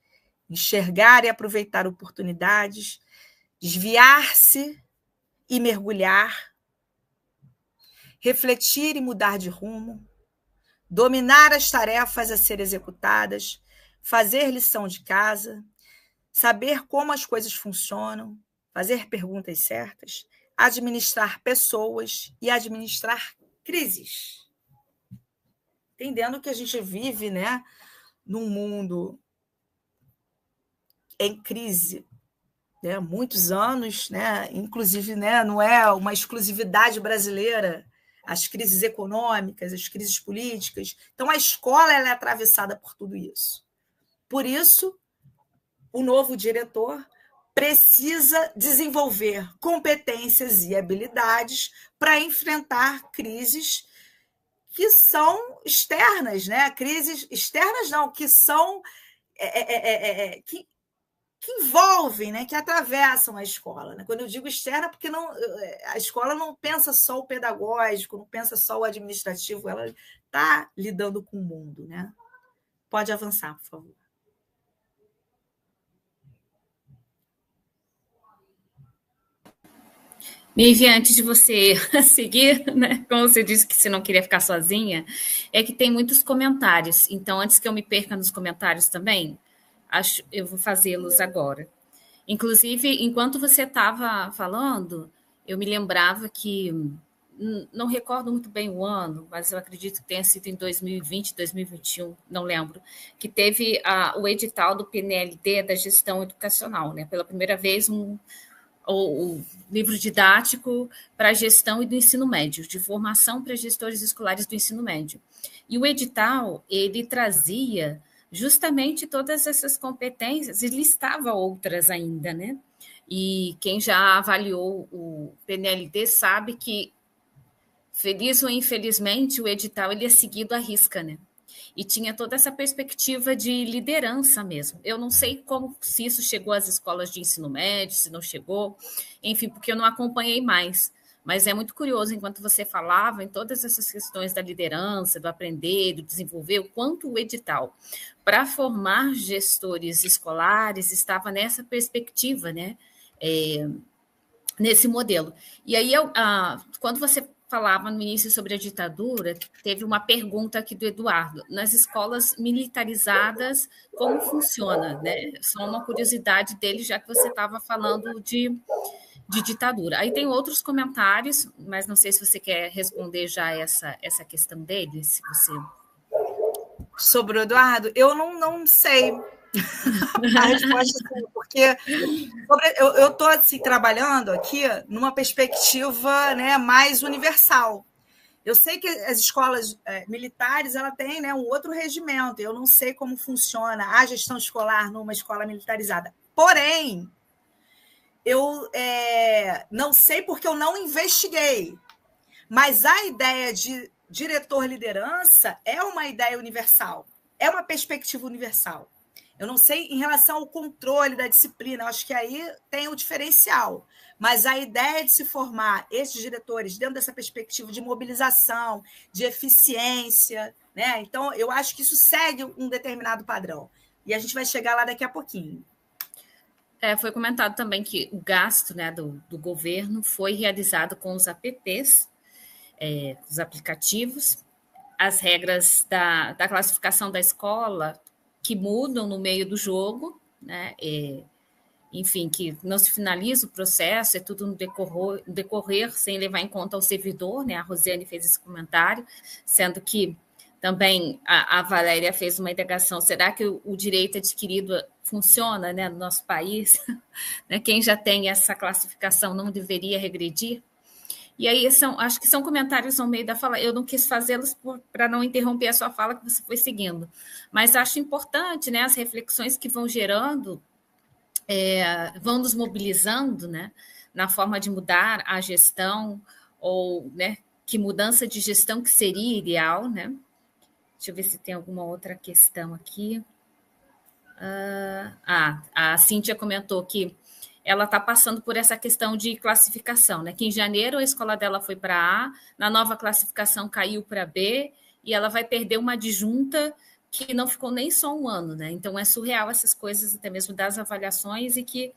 B: enxergar e aproveitar oportunidades, desviar-se e mergulhar, refletir e mudar de rumo, dominar as tarefas a ser executadas, fazer lição de casa, saber como as coisas funcionam, fazer perguntas certas, administrar pessoas e administrar crises. Entendendo que a gente vive, né, num mundo em crise, né, muitos anos, né, inclusive, né, não é uma exclusividade brasileira, as crises econômicas, as crises políticas. Então, a escola ela é atravessada por tudo isso. Por isso, o novo diretor precisa desenvolver competências e habilidades para enfrentar crises que são externas, né? Crises externas não, que são que envolvem, né, que atravessam a escola. Né? Quando eu digo externa, porque a escola não pensa só o pedagógico, não pensa só o administrativo, ela está lidando com o mundo. Né? Pode avançar, por favor.
A: Nive, antes de você seguir, né, como você disse que você não queria ficar sozinha, é que tem muitos comentários. Então, antes que eu me perca nos comentários também, eu vou fazê-los agora. Inclusive, enquanto você estava falando, eu me lembrava que, não recordo muito bem o ano, mas eu acredito que tenha sido em 2020, 2021, não lembro, que teve o edital do PNLD da gestão educacional, né? Pela primeira vez, o livro didático para a gestão e do ensino médio, de formação para gestores escolares do ensino médio. E o edital, ele trazia justamente todas essas competências e listava outras ainda, né? E quem já avaliou o PNLD sabe que, feliz ou infelizmente, o edital ele é seguido à risca, né? E tinha toda essa perspectiva de liderança mesmo. Eu não sei como se isso chegou às escolas de ensino médio, se não chegou, enfim, porque eu não acompanhei mais. Mas é muito curioso, enquanto você falava em todas essas questões da liderança, do aprender, do desenvolver, o quanto o edital, para formar gestores escolares, estava nessa perspectiva, né? Nesse modelo. E aí, quando você falava no início sobre a ditadura, teve uma pergunta aqui do Eduardo. Nas escolas militarizadas, como funciona? Né? Só uma curiosidade dele, já que você estava falando de ditadura. Aí tem outros comentários, mas não sei se você quer responder já essa questão dele, se você...
B: Sobre o Eduardo, eu não sei a resposta, porque eu estou assim, trabalhando aqui numa perspectiva, né, mais universal. Eu sei que as escolas militares ela tem, né, um outro regimento. Eu não sei como funciona a gestão escolar numa escola militarizada. Porém, eu não sei porque eu não investiguei. Mas a ideia de diretor-liderança é uma ideia universal, é uma perspectiva universal. Eu não sei em relação ao controle da disciplina, eu acho que aí tem o diferencial. Mas a ideia de se formar esses diretores dentro dessa perspectiva de mobilização, de eficiência, né? Então, eu acho que isso segue um determinado padrão. E a gente vai chegar lá daqui a pouquinho.
A: Foi comentado também que o gasto, né, do governo foi realizado com os apps, os aplicativos, as regras da classificação da escola que mudam no meio do jogo, né? Enfim, que não se finaliza o processo, é tudo no decorrer sem levar em conta o servidor, né? A Rosiane fez esse comentário, sendo que também a Valéria fez uma indagação, será que o direito adquirido funciona, né, no nosso país? Quem já tem essa classificação não deveria regredir? E aí, acho que são comentários no meio da fala. Eu não quis fazê-los para não interromper a sua fala que você foi seguindo. Mas acho importante, né, as reflexões que vão gerando, vão nos mobilizando, né, na forma de mudar a gestão, ou, né, que mudança de gestão que seria ideal, né? Deixa eu ver se tem alguma outra questão aqui. A Cíntia comentou que ela está passando por essa questão de classificação, né? Que em janeiro a escola dela foi para A, na nova classificação caiu para B, e ela vai perder uma adjunta que não ficou nem só um ano, né? Então é surreal essas coisas, até mesmo das avaliações, e que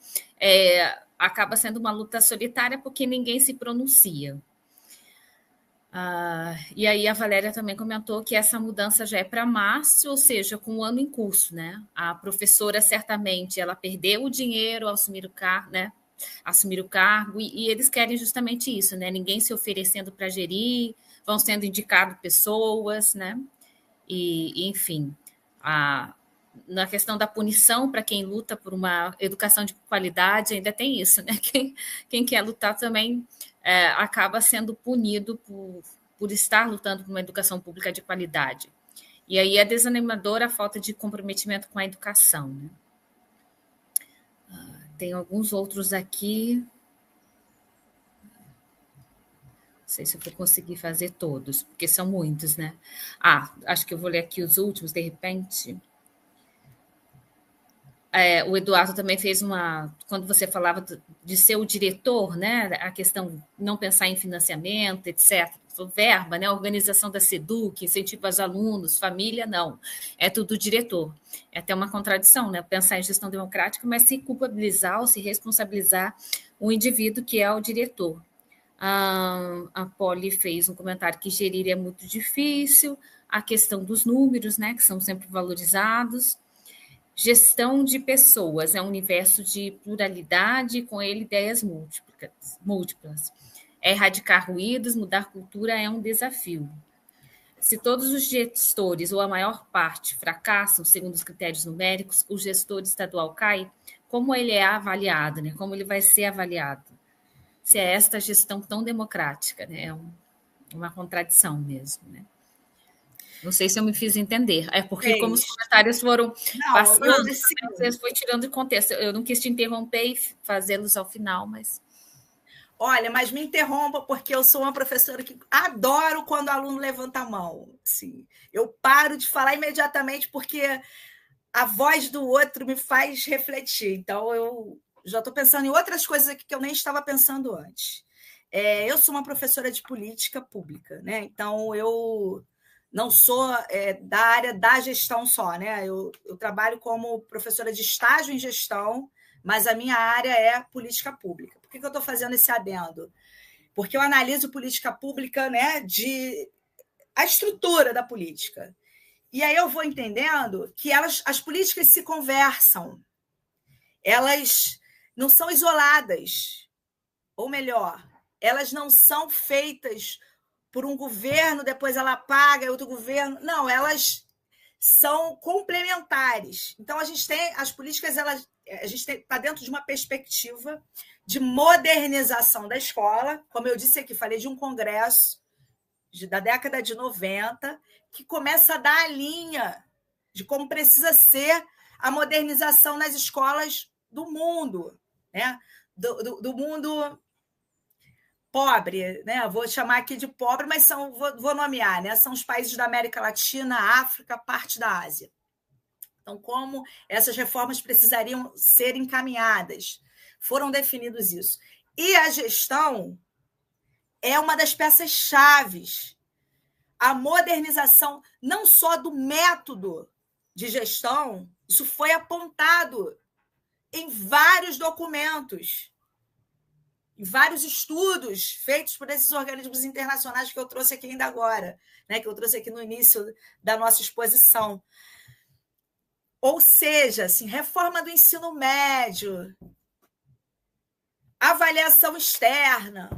A: acaba sendo uma luta solitária porque ninguém se pronuncia. E aí a Valéria também comentou que essa mudança já é para março, ou seja, com o ano em curso, né? A professora certamente ela perdeu o dinheiro ao assumir o cargo, né? Assumir o cargo, e eles querem justamente isso, né? Ninguém se oferecendo para gerir, vão sendo indicadas pessoas, né? E enfim, na questão da punição para quem luta por uma educação de qualidade, ainda tem isso, né? Quem quer lutar também acaba sendo punido por estar lutando por uma educação pública de qualidade. E aí é desanimadora a falta de comprometimento com a educação, né? Tem alguns outros aqui. Não sei se eu vou conseguir fazer todos, porque são muitos, né? Acho que eu vou ler aqui os últimos, de repente. o Eduardo também fez quando você falava de ser o diretor, né, a questão não pensar em financiamento, etc., verba, né, organização da SEDUC, incentivo aos alunos, família, não, é tudo diretor. É até uma contradição, né, pensar em gestão democrática, mas se culpabilizar ou se responsabilizar o indivíduo que é o diretor. A Polly fez um comentário que gerir é muito difícil, a questão dos números, né, que são sempre valorizados. Gestão de pessoas é um universo de pluralidade, com ele ideias múltiplas. Erradicar ruídos, mudar cultura é um desafio. Se todos os gestores, ou a maior parte, fracassam segundo os critérios numéricos, o gestor estadual cai. Como ele é avaliado, né? Como ele vai ser avaliado? Se é esta gestão tão democrática, né? É uma contradição mesmo, né? Não sei se eu me fiz entender. É porque, como os comentários foram passando, você foi tirando de contexto. Eu não quis te interromper e fazê-los ao final, mas.
B: Olha, mas me interrompa, porque eu sou uma professora que adoro quando o aluno levanta a mão. Assim, eu paro de falar imediatamente, porque a voz do outro me faz refletir. Então, eu já estou pensando em outras coisas aqui que eu nem estava pensando antes. Eu sou uma professora de política pública, né? Então, eu não sou da área da gestão só, né? Eu trabalho como professora de estágio em gestão, mas a minha área é política pública. Por que eu estou fazendo esse adendo? Porque eu analiso política pública, né, a estrutura da política. E aí eu vou entendendo que as políticas se conversam. Elas não são isoladas. Ou melhor, elas não são feitas por um governo, depois ela paga outro governo. Não, elas são complementares. Então, a gente tem as políticas, a gente está dentro de uma perspectiva de modernização da escola. Como eu disse aqui, falei de um congresso da década de 90, que começa a dar a linha de como precisa ser a modernização nas escolas do mundo, né? do mundo pobre, né? Vou chamar aqui de pobre, mas vou nomear, né? São os países da América Latina, África, parte da Ásia. Então, como essas reformas precisariam ser encaminhadas? Foram definidos isso. E a gestão é uma das peças chaves. A modernização não só do método de gestão, isso foi apontado em vários documentos, em vários estudos feitos por esses organismos internacionais que eu trouxe aqui ainda agora, né, que eu trouxe aqui no início da nossa exposição. Ou seja, assim, reforma do ensino médio, avaliação externa,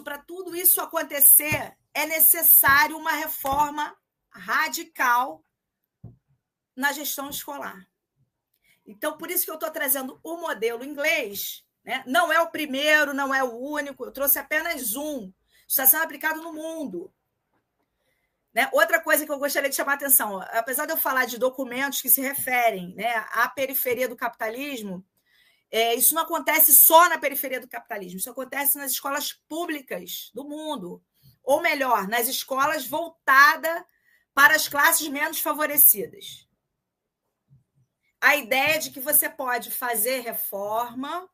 B: para tudo isso acontecer, é necessário uma reforma radical na gestão escolar. Então, por isso que eu estou trazendo o modelo inglês, né? Não é o primeiro, não é o único, eu trouxe apenas um. Isso está sendo aplicado no mundo. Né? Outra coisa que eu gostaria de chamar a atenção, apesar de eu falar de documentos que se referem, né, à periferia do capitalismo, isso não acontece só na periferia do capitalismo, isso acontece nas escolas públicas do mundo, ou melhor, nas escolas voltadas para as classes menos favorecidas. A ideia de que você pode fazer reforma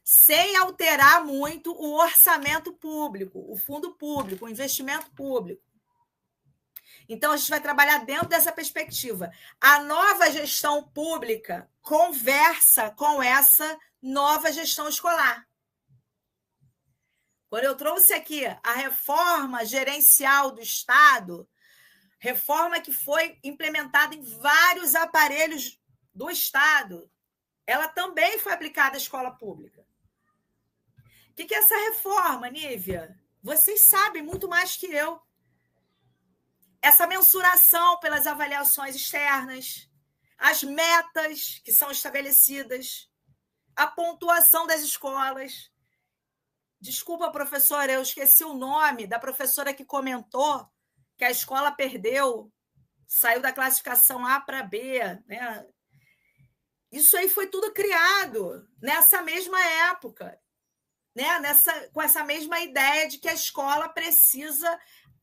B: sem alterar muito o orçamento público, o fundo público, o investimento público. Então, a gente vai trabalhar dentro dessa perspectiva. A nova gestão pública conversa com essa nova gestão escolar. Quando eu trouxe aqui a reforma gerencial do Estado, reforma que foi implementada em vários aparelhos do Estado, ela também foi aplicada à escola pública. O que é essa reforma, Nívia? Vocês sabem muito mais que eu. Essa mensuração pelas avaliações externas, as metas que são estabelecidas, a pontuação das escolas. Desculpa, professora, eu esqueci o nome da professora que comentou que a escola perdeu, saiu da classificação A para B, né? Isso aí foi tudo criado nessa mesma época, né? Com essa mesma ideia de que a escola precisa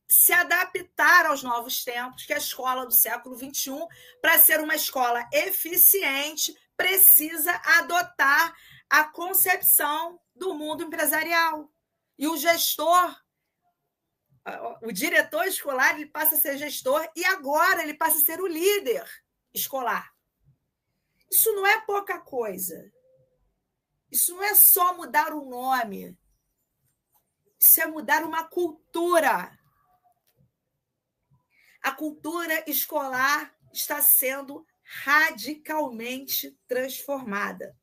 B: se adaptar aos novos tempos, que a escola do século XXI, para ser uma escola eficiente, precisa adotar a concepção do mundo empresarial. E o gestor, o diretor escolar, ele passa a ser gestor e agora ele passa a ser o líder escolar. Isso não é pouca coisa. Isso não é só mudar o nome. Isso é mudar uma cultura. A cultura escolar está sendo radicalmente transformada.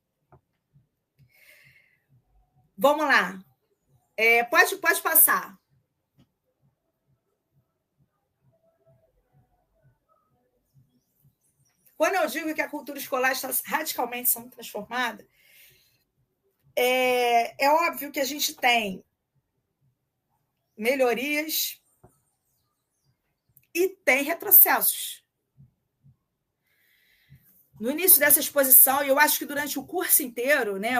B: Vamos lá. Pode passar. Quando eu digo que a cultura escolar está radicalmente sendo transformada, é óbvio que a gente tem melhorias e tem retrocessos. No início dessa exposição, e eu acho que durante o curso inteiro, né,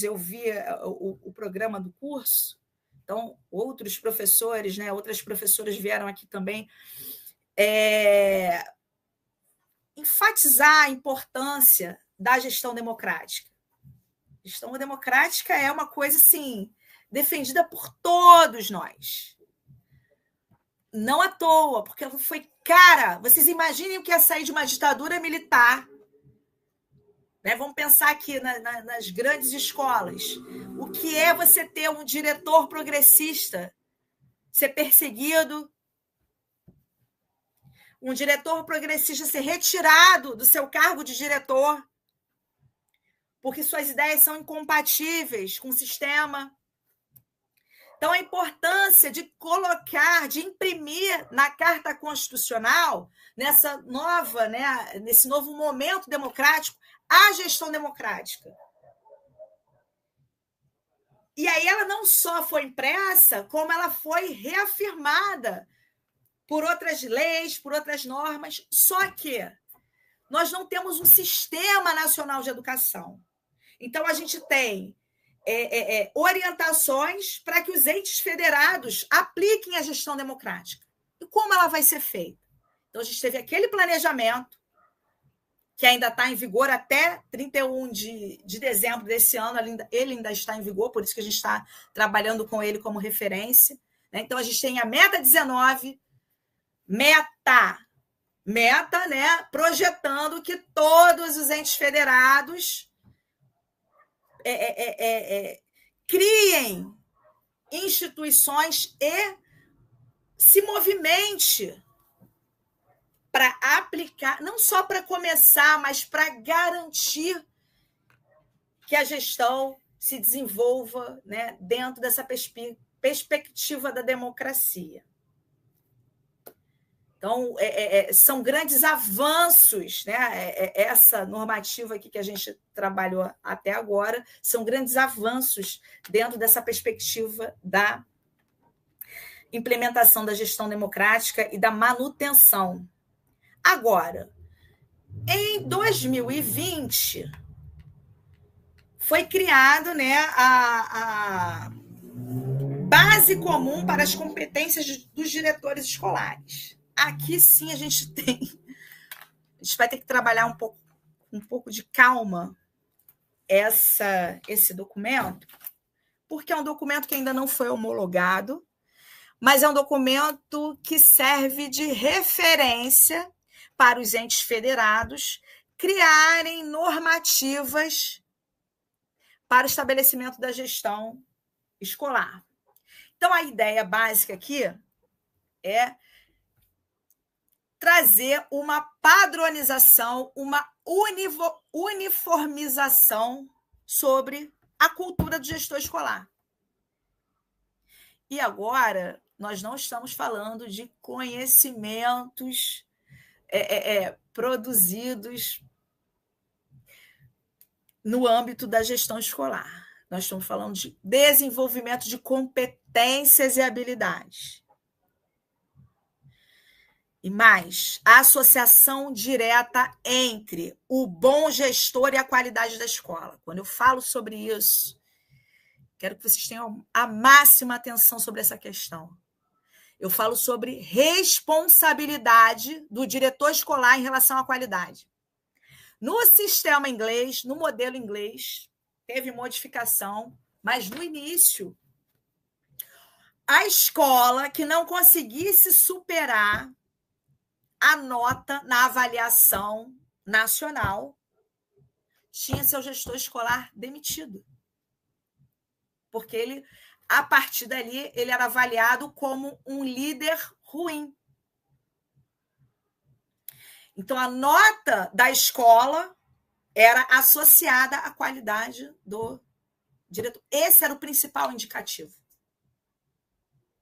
B: eu via o programa do curso, então outros professores, né, outras professoras vieram aqui também enfatizar a importância da gestão democrática. Gestão democrática é uma coisa assim, defendida por todos nós. Não à toa, porque ela foi cara. Vocês imaginem o que é sair de uma ditadura militar. Né? Vamos pensar aqui nas grandes escolas. O que é você ter um diretor progressista ser perseguido, um diretor progressista ser retirado do seu cargo de diretor, porque suas ideias são incompatíveis com o sistema. Então, a importância de colocar, de imprimir na Carta Constitucional, nesse novo momento democrático, a gestão democrática. E aí ela não só foi impressa, como ela foi reafirmada por outras leis, por outras normas. Só que nós não temos um sistema nacional de educação. Então, a gente tem orientações para que os entes federados apliquem a gestão democrática. E como ela vai ser feita? Então, a gente teve aquele planejamento, que ainda está em vigor até 31 de dezembro desse ano, ele ainda está em vigor, por isso que a gente está trabalhando com ele como referência. Né? Então, a gente tem a meta 19, meta, né? Projetando que todos os entes federados criem instituições e se movimente para aplicar, não só para começar, mas para garantir que a gestão se desenvolva, né, dentro dessa perspectiva da democracia. Então, são grandes avanços, né? Essa normativa aqui que a gente trabalhou até agora são grandes avanços dentro dessa perspectiva da implementação da gestão democrática e da manutenção. Agora, em 2020, foi criado, né, a base comum para as competências dos diretores escolares. Aqui sim a gente vai ter que trabalhar um pouco de calma esse documento, porque é um documento que ainda não foi homologado, mas é um documento que serve de referência para os entes federados criarem normativas para o estabelecimento da gestão escolar. Então, a ideia básica aqui é trazer uma padronização, uma uniformização sobre a cultura do gestor escolar. E agora, nós não estamos falando de conhecimentos produzidos no âmbito da gestão escolar. Nós estamos falando de desenvolvimento de competências e habilidades. E mais, a associação direta entre o bom gestor e a qualidade da escola. Quando eu falo sobre isso, quero que vocês tenham a máxima atenção sobre essa questão. Eu falo sobre responsabilidade do diretor escolar em relação à qualidade. No sistema inglês, no modelo inglês, teve modificação, mas no início, a escola que não conseguisse superar a nota na avaliação nacional tinha seu gestor escolar demitido. Porque ele, a partir dali, ele era avaliado como um líder ruim. Então, a nota da escola era associada à qualidade do diretor. Esse era o principal indicativo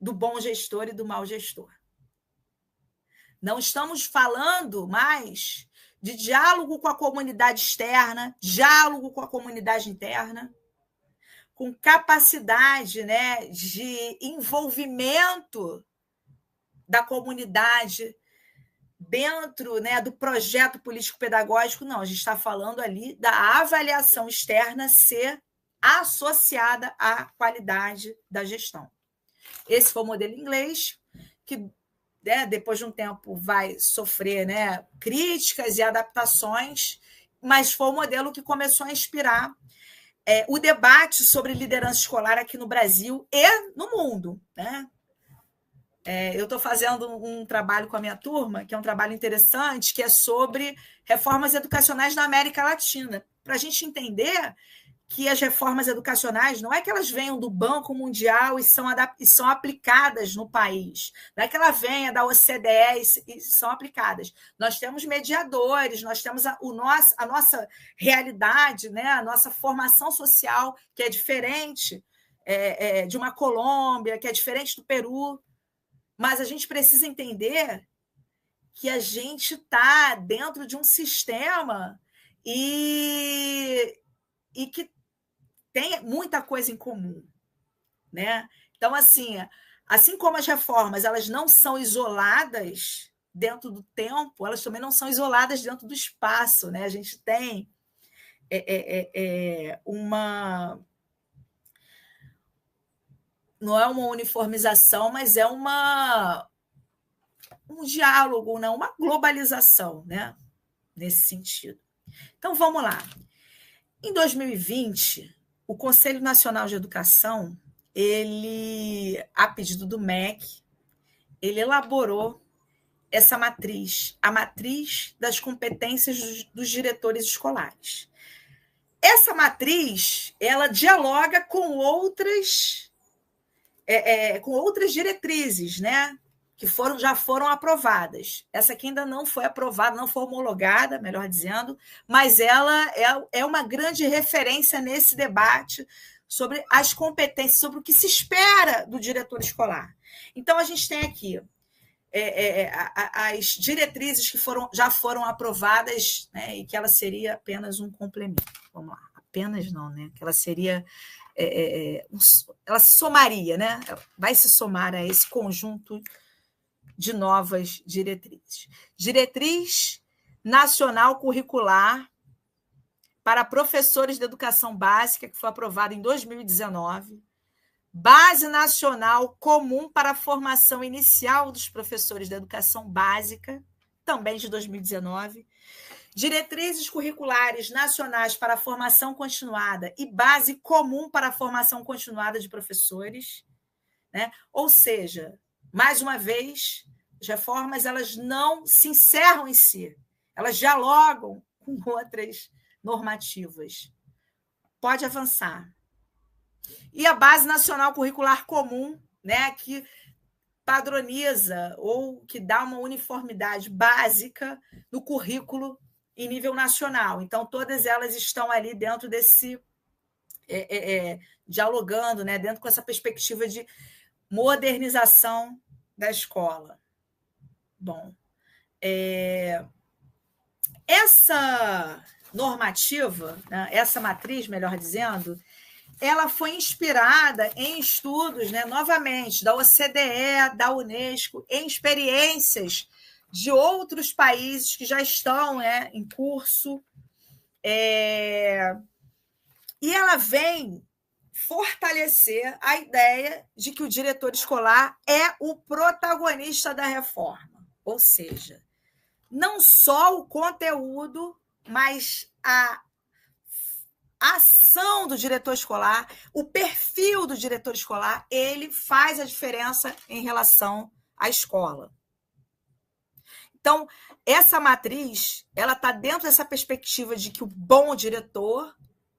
B: do bom gestor e do mau gestor. Não estamos falando mais de diálogo com a comunidade externa, diálogo com a comunidade interna, com capacidade, né, de envolvimento da comunidade dentro, né, do projeto político-pedagógico. Não, a gente está falando ali da avaliação externa ser associada à qualidade da gestão. Esse foi o modelo inglês, que, né, depois de um tempo vai sofrer, né, críticas e adaptações, mas foi o modelo que começou a inspirar o debate sobre liderança escolar aqui no Brasil e no mundo, né? Eu estou fazendo um trabalho com a minha turma, que é um trabalho interessante, que é sobre reformas educacionais na América Latina, para a gente entender que as reformas educacionais não é que elas venham do Banco Mundial e são aplicadas no país, não é que ela venha da OCDE e são aplicadas. Nós temos mediadores, nós temos a nossa realidade, né? A nossa formação social, que é diferente de uma Colômbia, que é diferente do Peru, mas a gente precisa entender que a gente está dentro de um sistema e que tem muita coisa em comum, né? Então, assim como as reformas elas não são isoladas dentro do tempo, elas também não são isoladas dentro do espaço, né? A gente tem não é uma uniformização, mas é um diálogo, não, uma globalização, né? Nesse sentido. Então, vamos lá. Em 2020, o Conselho Nacional de Educação, ele, a pedido do MEC, ele elaborou essa matriz, a matriz das competências dos diretores escolares. Essa matriz, ela dialoga com outras diretrizes, né? Que já foram aprovadas. Essa aqui ainda não foi aprovada, não foi homologada, melhor dizendo, mas ela é uma grande referência nesse debate sobre as competências, sobre o que se espera do diretor escolar. Então, a gente tem aqui as diretrizes que já foram aprovadas, né, e que ela seria apenas um complemento. Vamos lá, apenas não, né? Que ela seria... ela se somaria, né? Vai se somar a esse conjunto de novas diretrizes. Diretriz Nacional Curricular para Professores de Educação Básica, que foi aprovada em 2019. Base Nacional Comum para a Formação Inicial dos Professores de Educação Básica, também de 2019. Diretrizes Curriculares Nacionais para a Formação Continuada e Base Comum para a Formação Continuada de Professores, né? Ou seja, mais uma vez, as reformas elas não se encerram em si, elas dialogam com outras normativas. Pode avançar. E a Base Nacional Curricular Comum, né, que padroniza ou que dá uma uniformidade básica no currículo em nível nacional. Então, todas elas estão ali dentro desse... dialogando, né, dentro com essa perspectiva de modernização da escola. Bom, essa normativa, né, essa matriz, melhor dizendo, ela foi inspirada em estudos, né, novamente, da OCDE, da Unesco, em experiências de outros países que já estão, né, em curso. E ela vem fortalecer a ideia de que o diretor escolar é o protagonista da reforma. Ou seja, não só o conteúdo, mas a ação do diretor escolar, o perfil do diretor escolar, ele faz a diferença em relação à escola. Então, essa matriz, ela está dentro dessa perspectiva de que o bom diretor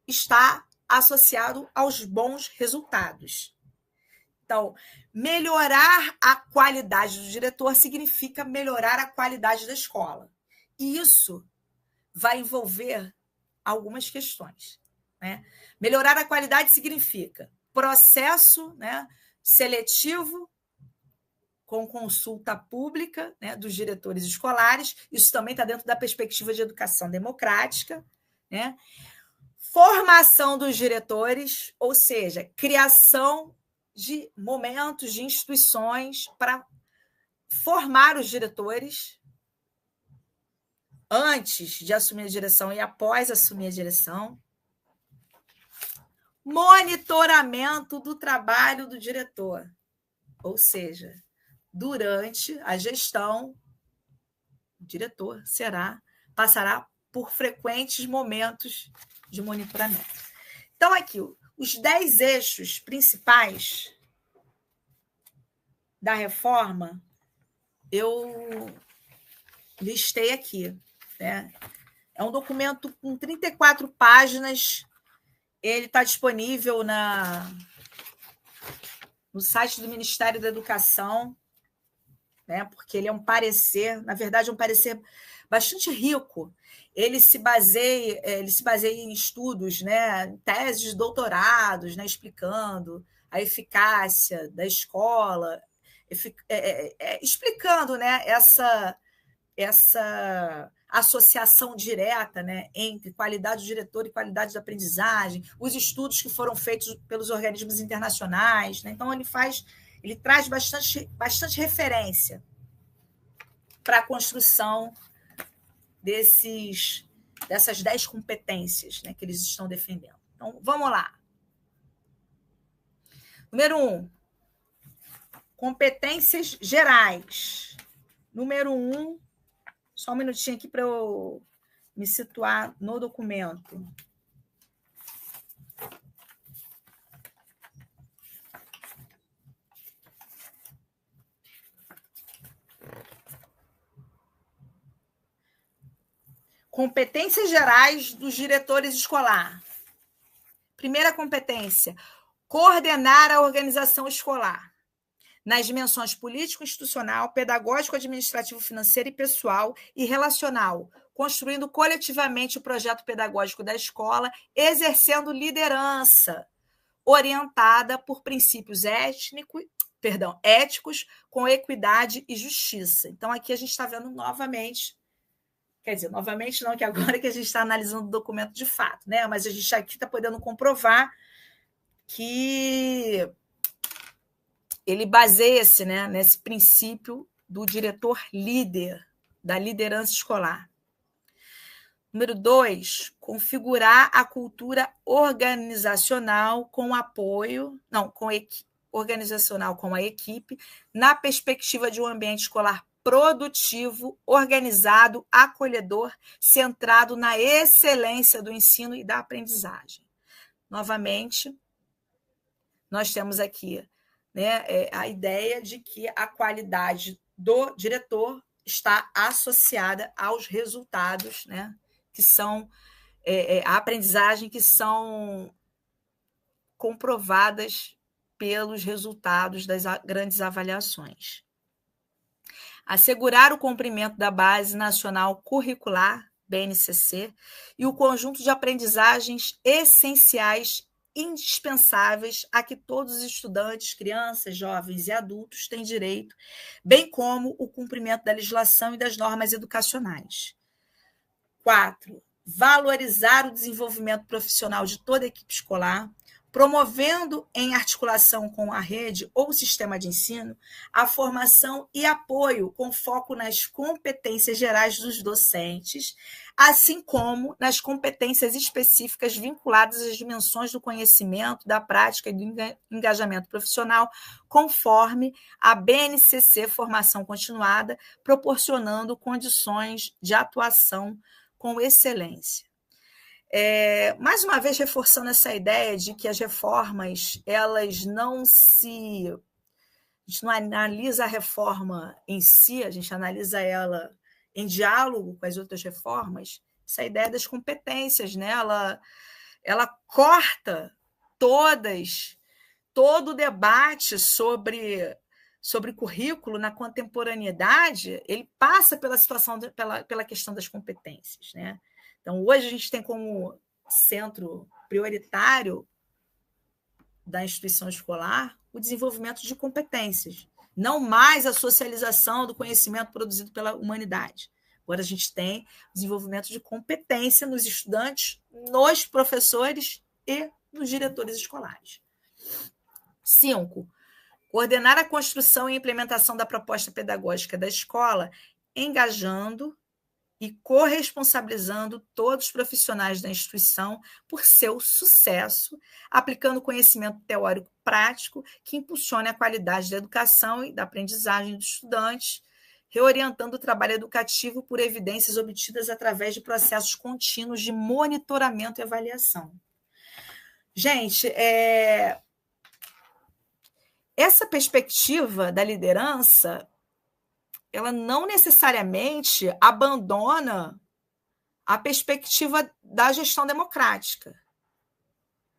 B: está associado aos bons resultados. Então, melhorar a qualidade do diretor significa melhorar a qualidade da escola. E isso vai envolver algumas questões, né? Melhorar a qualidade significa processo, né, seletivo com consulta pública, né, dos diretores escolares. Isso também está dentro da perspectiva de educação democrática, né? Formação dos diretores, ou seja, criação de momentos, de instituições para formar os diretores antes de assumir a direção e após assumir a direção. Monitoramento do trabalho do diretor, ou seja, durante a gestão, o diretor passará por frequentes momentos de monitoramento. Então, aqui, os 10 eixos principais da reforma, eu listei aqui, né? É um documento com 34 páginas, ele está disponível no site do Ministério da Educação, né? Porque ele é um parecer, na verdade, é um parecer bastante rico. Ele se baseia em estudos, né, teses de doutorados, né, explicando a eficácia da escola, explicando, né, essa associação direta, né, entre qualidade do diretor e qualidade da aprendizagem, os estudos que foram feitos pelos organismos internacionais, né? Então, ele traz bastante referência para a construção dessas 10 competências, né, que eles estão defendendo. Então, vamos lá. Número 1, competências gerais. Número 1, só um minutinho aqui para eu me situar no documento. Competências gerais dos diretores escolar. Primeira competência, coordenar a organização escolar nas dimensões político-institucional, pedagógico-administrativo, financeiro e pessoal e relacional, construindo coletivamente o projeto pedagógico da escola, exercendo liderança orientada por princípios éticos, com equidade e justiça. Então, aqui a gente está vendo novamente, quer dizer, novamente não, que agora que a gente está analisando o documento de fato, né? Mas a gente aqui está podendo comprovar que ele baseia-se, né, nesse princípio do diretor líder, da liderança escolar. Número 2, configurar a cultura organizacional com apoio, organizacional com a equipe, na perspectiva de um ambiente escolar produtivo, organizado, acolhedor, centrado na excelência do ensino e da aprendizagem. Novamente, nós temos aqui, né, a ideia de que a qualidade do diretor está associada aos resultados, né, que são a aprendizagem, que são comprovadas pelos resultados das grandes avaliações. Assegurar o cumprimento da Base Nacional Curricular, BNCC, e o conjunto de aprendizagens essenciais, indispensáveis a que todos os estudantes, crianças, jovens e adultos têm direito, bem como o cumprimento da legislação e das normas educacionais. 4. Valorizar o desenvolvimento profissional de toda a equipe escolar, promovendo, em articulação com a rede ou o sistema de ensino, a formação e apoio com foco nas competências gerais dos docentes, assim como nas competências específicas vinculadas às dimensões do conhecimento, da prática e do engajamento profissional, conforme a BNCC Formação Continuada, proporcionando condições de atuação com excelência. Mais uma vez, reforçando essa ideia de que as reformas, elas não se... A gente não analisa a reforma em si, a gente analisa ela em diálogo com as outras reformas. Essa ideia das competências, né? Ela corta todo o debate sobre currículo na contemporaneidade, ele passa pela situação, pela questão das competências, né? Então, hoje a gente tem como centro prioritário da instituição escolar o desenvolvimento de competências, não mais a socialização do conhecimento produzido pela humanidade. Agora a gente tem desenvolvimento de competência nos estudantes, nos professores e nos diretores escolares. 5. Coordenar a construção e implementação da proposta pedagógica da escola, engajando e corresponsabilizando todos os profissionais da instituição por seu sucesso, aplicando conhecimento teórico prático que impulsione a qualidade da educação e da aprendizagem dos estudantes, reorientando o trabalho educativo por evidências obtidas através de processos contínuos de monitoramento e avaliação. Gente, essa perspectiva da liderança, ela não necessariamente abandona a perspectiva da gestão democrática,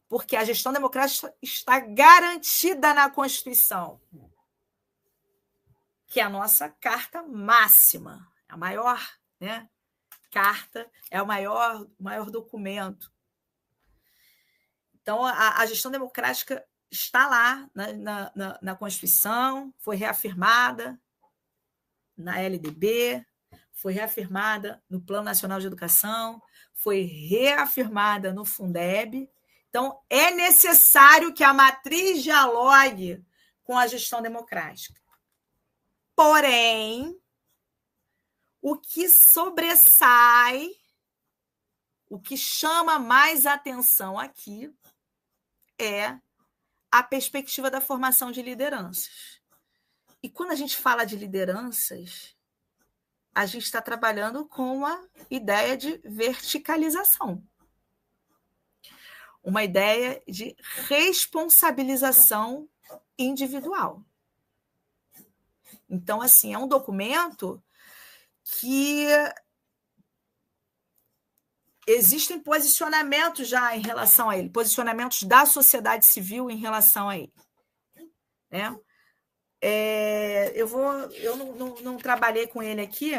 B: porque a gestão democrática está garantida na Constituição, que é a nossa carta máxima, a maior, né, carta, é o maior documento. Então, a gestão democrática está lá na Constituição, foi reafirmada na LDB, foi reafirmada no Plano Nacional de Educação, foi reafirmada no Fundeb. Então, é necessário que a matriz dialogue com a gestão democrática. Porém, o que sobressai, o que chama mais atenção aqui é a perspectiva da formação de lideranças. E quando a gente fala de lideranças, a gente está trabalhando com a ideia de verticalização. Uma ideia de responsabilização individual. Então, assim, é um documento que existem posicionamentos já em relação a ele, posicionamentos da sociedade civil em relação a ele, né? Eu não trabalhei com ele aqui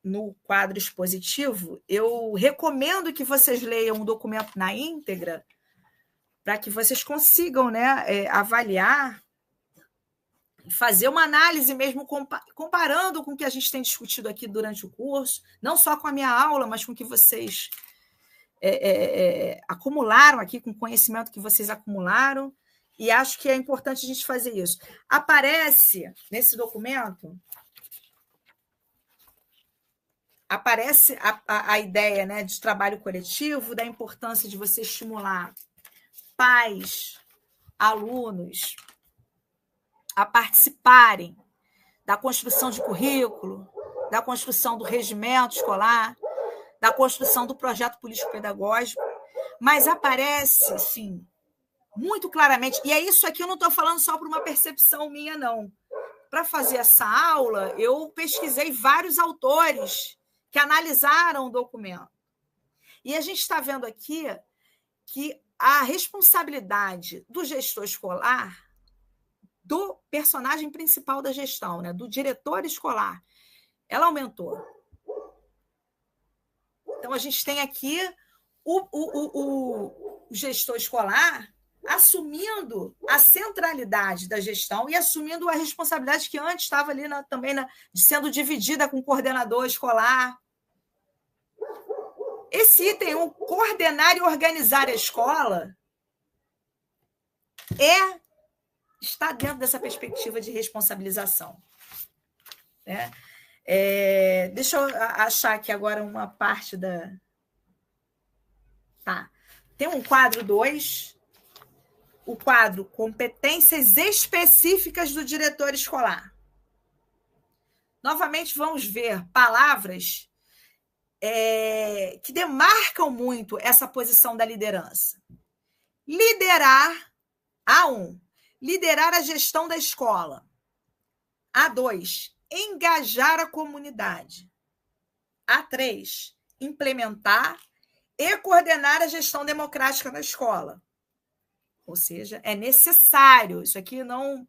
B: no quadro expositivo. Eu recomendo que vocês leiam o documento na íntegra para que vocês consigam, né, avaliar, fazer uma análise mesmo comparando com o que a gente tem discutido aqui durante o curso, não só com a minha aula, mas com o que vocês acumularam aqui, com o conhecimento que vocês acumularam. E acho que é importante a gente fazer isso. Aparece nesse documento, aparece a ideia, né, de trabalho coletivo, da importância de você estimular pais, alunos a participarem da construção de currículo, da construção do regimento escolar, da construção do projeto político-pedagógico, mas aparece, sim, muito claramente, e é isso aqui, eu não estou falando só por uma percepção minha, não. Para fazer essa aula, eu pesquisei vários autores que analisaram o documento. E a gente está vendo aqui que a responsabilidade do gestor escolar, do personagem principal da gestão, né, do diretor escolar, ela aumentou. Então, a gente tem aqui o gestor escolar assumindo a centralidade da gestão e assumindo a responsabilidade que antes estava ali também sendo dividida com o coordenador escolar. Esse item, coordenar e organizar a escola, está dentro dessa perspectiva de responsabilização, né? Deixa eu achar aqui agora uma parte da... Tá. Tem um quadro 2, o quadro Competências Específicas do Diretor Escolar. Novamente, vamos ver palavras que demarcam muito essa posição da liderança. Liderar, A1, liderar a gestão da escola. A2, engajar a comunidade. A3, implementar e coordenar a gestão democrática na escola. Ou seja, é necessário, isso aqui não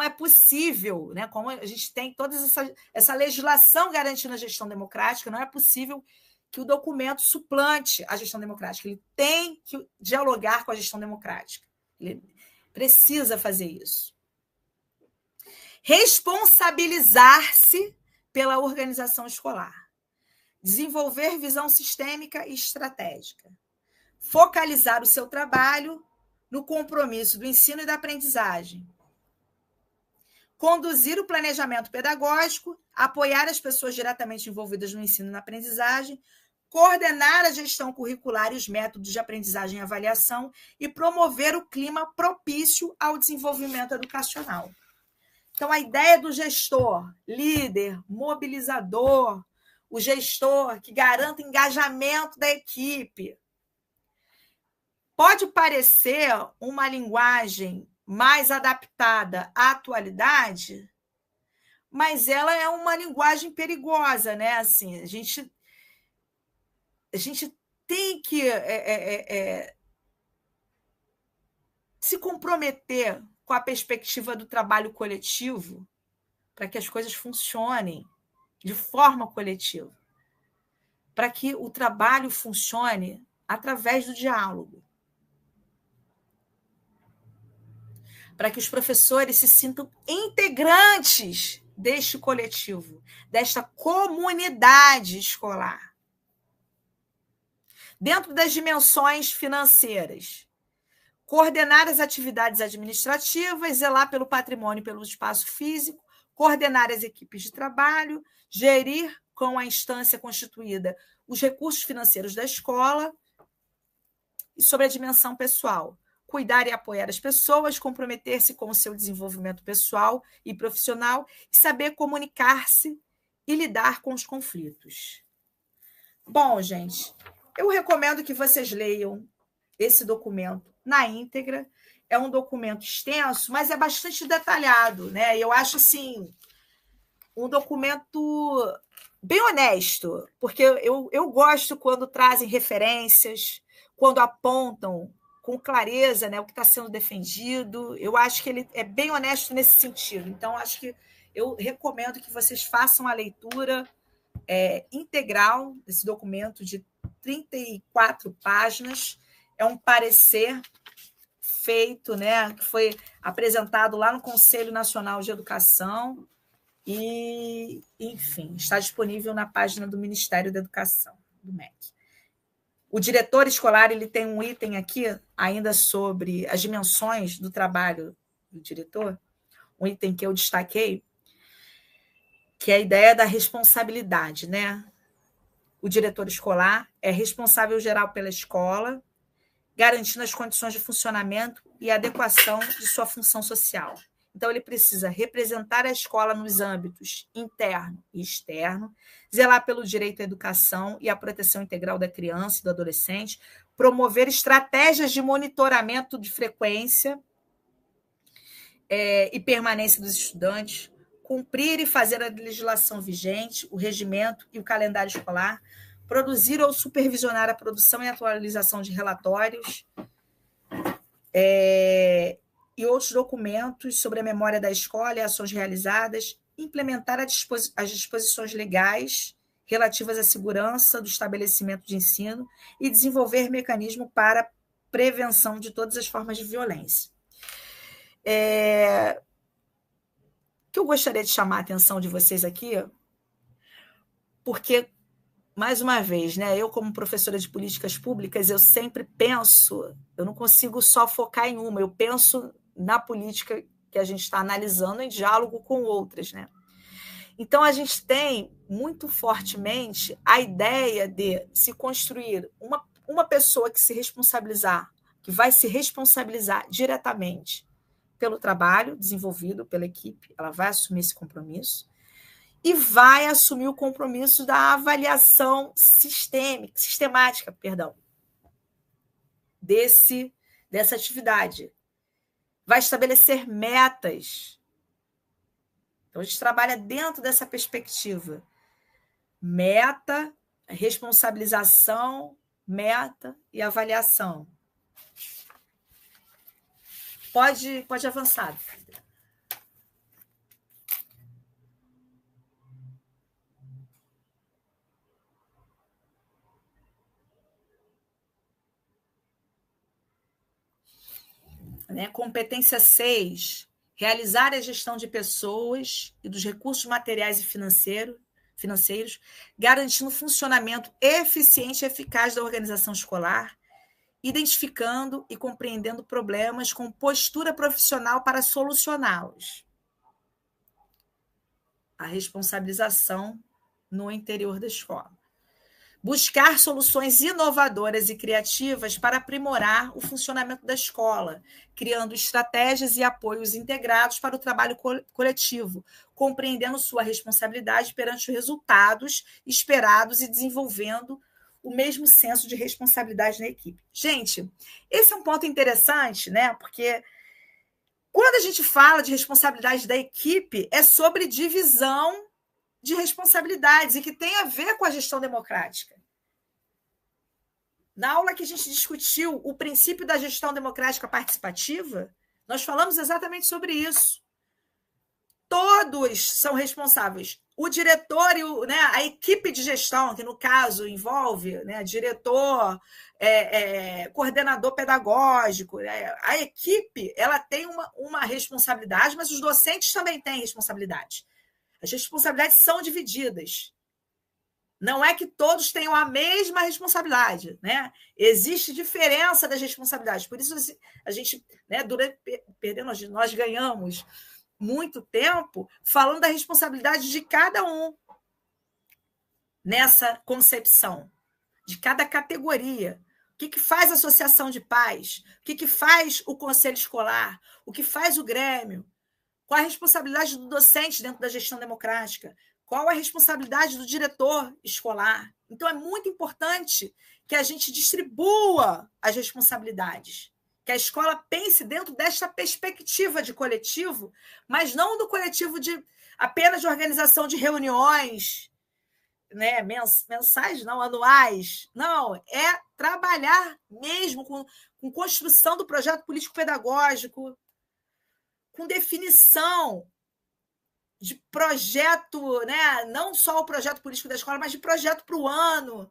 B: é possível, né? Como a gente tem toda essa legislação garantindo a gestão democrática, não é possível que o documento suplante a gestão democrática. Ele tem que dialogar com a gestão democrática. Ele precisa fazer isso. Responsabilizar-se pela organização escolar. Desenvolver visão sistêmica e estratégica. Focalizar o seu trabalho no compromisso do ensino e da aprendizagem. Conduzir o planejamento pedagógico, apoiar as pessoas diretamente envolvidas no ensino e na aprendizagem, coordenar a gestão curricular e os métodos de aprendizagem e avaliação e promover o clima propício ao desenvolvimento educacional. Então, a ideia do gestor, líder, mobilizador, o gestor que garanta engajamento da equipe. Pode parecer uma linguagem mais adaptada à atualidade, mas ela é uma linguagem perigosa, né? Assim, a gente tem que se comprometer com a perspectiva do trabalho coletivo para que as coisas funcionem de forma coletiva, para que o trabalho funcione através do diálogo, para que os professores se sintam integrantes deste coletivo, desta comunidade escolar. Dentro das dimensões financeiras, coordenar as atividades administrativas, zelar pelo patrimônio e pelo espaço físico, coordenar as equipes de trabalho, gerir com a instância constituída os recursos financeiros da escola e sobre a dimensão pessoal, cuidar e apoiar as pessoas, comprometer-se com o seu desenvolvimento pessoal e profissional e saber comunicar-se e lidar com os conflitos. Bom, gente, eu recomendo que vocês leiam esse documento na íntegra. É um documento extenso, mas é bastante detalhado, né? Eu acho, assim, um documento bem honesto, porque eu gosto quando trazem referências, quando apontam com clareza, né, o que está sendo defendido. Eu acho que ele é bem honesto nesse sentido. Então, acho que eu recomendo que vocês façam a leitura integral desse documento de 34 páginas. É um parecer feito, né, que foi apresentado lá no Conselho Nacional de Educação e, enfim, está disponível na página do Ministério da Educação, do MEC. O diretor escolar ele tem um item aqui ainda sobre as dimensões do trabalho do diretor, um item que eu destaquei, que é a ideia da responsabilidade, né? O diretor escolar é responsável geral pela escola, garantindo as condições de funcionamento e adequação de sua função social. Então, ele precisa representar a escola nos âmbitos interno e externo, zelar pelo direito à educação e à proteção integral da criança e do adolescente, promover estratégias de monitoramento de frequência e permanência dos estudantes, cumprir e fazer a legislação vigente, o regimento e o calendário escolar, produzir ou supervisionar a produção e atualização de relatórios e outros documentos sobre a memória da escola e ações realizadas, implementar as disposições legais relativas à segurança do estabelecimento de ensino e desenvolver mecanismo para prevenção de todas as formas de violência. Que eu gostaria de chamar a atenção de vocês aqui, porque mais uma vez, né? Eu, como professora de políticas públicas, eu sempre penso, eu não consigo só focar em uma, eu penso na política que a gente está analisando em diálogo com outras, né? Então, a gente tem muito fortemente a ideia de se construir uma pessoa que se responsabilizar, que vai se responsabilizar diretamente pelo trabalho desenvolvido pela equipe, ela vai assumir esse compromisso e vai assumir o compromisso da avaliação sistemática, dessa atividade. Vai estabelecer metas. Então, a gente trabalha dentro dessa perspectiva. Meta, responsabilização, meta e avaliação. Pode avançar. Né? Competência 6, realizar a gestão de pessoas e dos recursos materiais e financeiros, garantindo o funcionamento eficiente e eficaz da organização escolar, identificando e compreendendo problemas com postura profissional para solucioná-los. A responsabilização no interior da escola. Buscar soluções inovadoras e criativas para aprimorar o funcionamento da escola, criando estratégias e apoios integrados para o trabalho coletivo, compreendendo sua responsabilidade perante os resultados esperados e desenvolvendo o mesmo senso de responsabilidade na equipe. Gente, esse é um ponto interessante, né? Porque quando a gente fala de responsabilidade da equipe, é sobre divisão de responsabilidades e que tem a ver com a gestão democrática. Na aula que a gente discutiu o princípio da gestão democrática participativa, nós falamos exatamente sobre isso. Todos são responsáveis. O diretor e a equipe de gestão, que no caso envolve diretor, coordenador pedagógico, a equipe ela tem uma responsabilidade, mas os docentes também têm responsabilidade. As responsabilidades são divididas. Não é que todos tenham a mesma responsabilidade, né? Existe diferença das responsabilidades. Por isso, a gente, nós ganhamos muito tempo falando da responsabilidade de cada um nessa concepção, de cada categoria. O que faz a associação de pais? O que faz o conselho escolar? O que faz o grêmio? Qual a responsabilidade do docente dentro da gestão democrática? Qual a responsabilidade do diretor escolar? Então, é muito importante que a gente distribua as responsabilidades, que a escola pense dentro desta perspectiva de coletivo, mas não do coletivo apenas de organização de reuniões, mensais, não, anuais. Não, é trabalhar mesmo com construção do projeto político-pedagógico, com definição de projeto, não só o projeto político da escola, mas de projeto para o ano,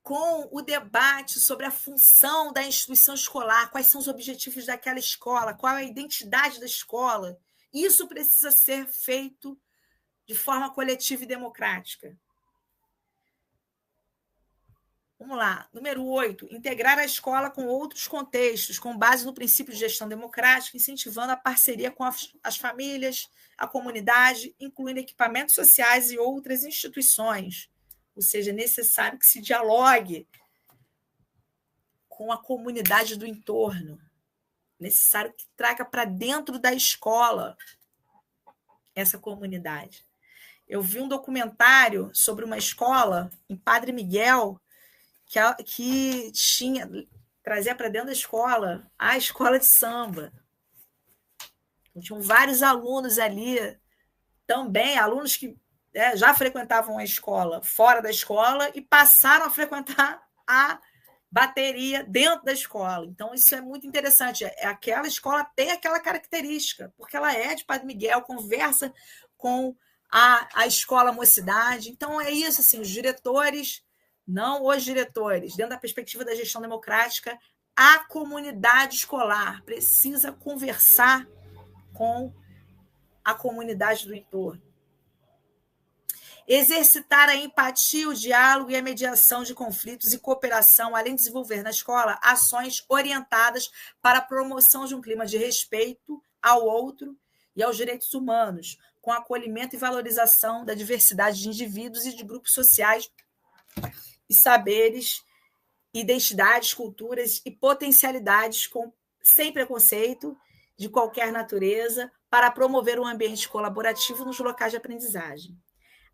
B: com o debate sobre a função da instituição escolar, quais são os objetivos daquela escola, qual é a identidade da escola. Isso precisa ser feito de forma coletiva e democrática. Vamos lá. Número 8, integrar a escola com outros contextos, com base no princípio de gestão democrática, incentivando a parceria com as famílias, a comunidade, incluindo equipamentos sociais e outras instituições. Ou seja, é necessário que se dialogue com a comunidade do entorno. Necessário que traga para dentro da escola essa comunidade. Eu vi um documentário sobre uma escola em Padre Miguel, que trazia para dentro da escola a escola de samba. Então, tinham vários alunos ali, também alunos que já frequentavam a escola fora da escola e passaram a frequentar a bateria dentro da escola. Então, isso é muito interessante. Aquela escola tem aquela característica, porque ela é de Padre Miguel, conversa com a escola Mocidade. Então, é isso, assim, os diretores... Não os diretores, dentro da perspectiva da gestão democrática, a comunidade escolar precisa conversar com a comunidade do entorno. exercitar a empatia, o diálogo e a mediação de conflitos e cooperação, além de desenvolver na escola ações orientadas para a promoção de um clima de respeito ao outro e aos direitos humanos, com acolhimento e valorização da diversidade de indivíduos e de grupos sociais e saberes, identidades, culturas e potencialidades sem preconceito de qualquer natureza, para promover um ambiente colaborativo nos locais de aprendizagem.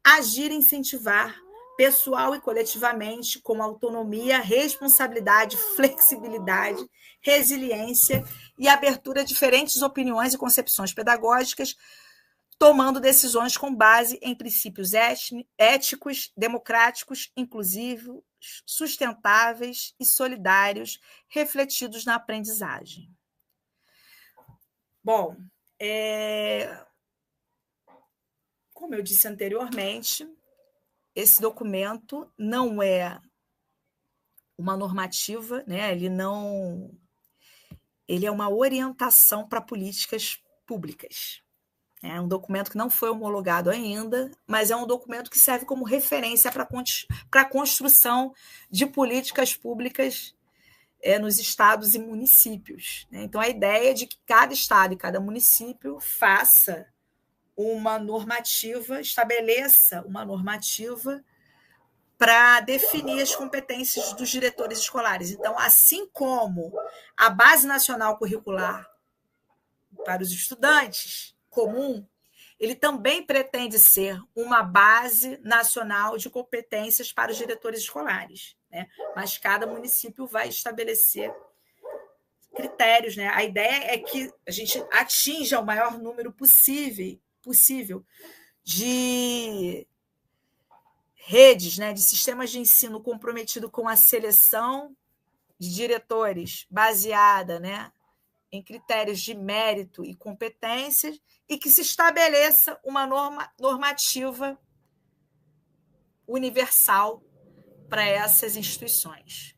B: Agir e incentivar pessoal e coletivamente com autonomia, responsabilidade, flexibilidade, resiliência e abertura a diferentes opiniões e concepções pedagógicas, tomando decisões com base em princípios éticos, democráticos, inclusivos, sustentáveis e solidários, refletidos na aprendizagem. Bom, como eu disse anteriormente, esse documento não é uma normativa, né? Ele é uma orientação para políticas públicas. É um documento que não foi homologado ainda, mas é um documento que serve como referência para a construção de políticas públicas nos estados e municípios. Então, a ideia é de que cada estado e cada município faça uma normativa, estabeleça uma normativa para definir as competências dos diretores escolares. Então, assim como a Base Nacional Curricular para os estudantes comum, ele também pretende ser uma base nacional de competências para os diretores escolares, né? Mas cada município vai estabelecer critérios, né? A ideia é que a gente atinja o maior número possível de redes, né, de sistemas de ensino comprometido com a seleção de diretores baseada, né, em critérios de mérito e competências, e que se estabeleça uma normativa universal para essas instituições.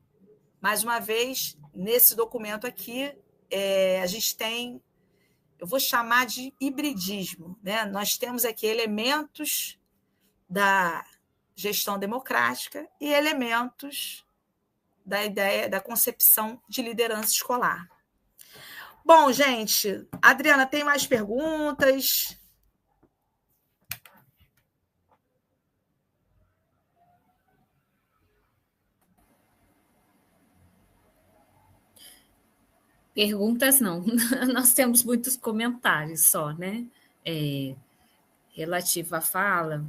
B: Mais uma vez, nesse documento aqui, a gente tem, eu vou chamar de hibridismo, né? Nós temos aqui elementos da gestão democrática e elementos da ideia da concepção de liderança escolar. Bom, gente, Adriana, tem mais perguntas?
A: Perguntas não, nós temos muitos comentários só, né? Relativo à fala.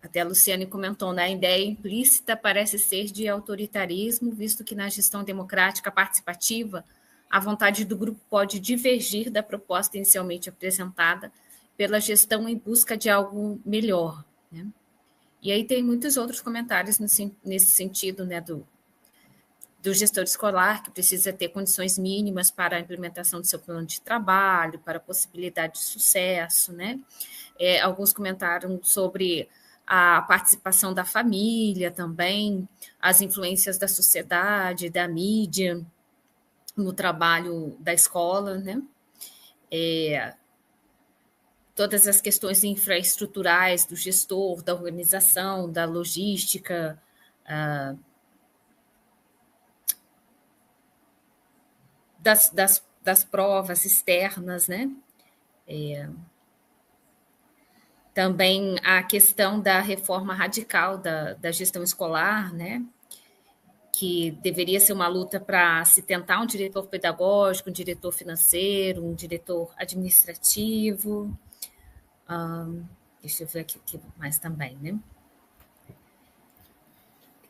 A: Até a Luciane comentou, né? A ideia implícita parece ser de autoritarismo, visto que na gestão democrática participativa, a vontade do grupo pode divergir da proposta inicialmente apresentada pela gestão em busca de algo melhor, né? E aí tem muitos outros comentários nesse sentido, né, do gestor escolar, que precisa ter condições mínimas para a implementação do seu plano de trabalho, para a possibilidade de sucesso, né? Alguns comentaram sobre a participação da família também, as influências da sociedade, da mídia, no trabalho da escola, né? Todas as questões infraestruturais do gestor, da organização, da logística, das provas externas, né? Também a questão da reforma radical da gestão escolar, né? Que deveria ser uma luta para se tentar um diretor pedagógico, um diretor financeiro, um diretor administrativo. Deixa eu ver aqui mais também, né?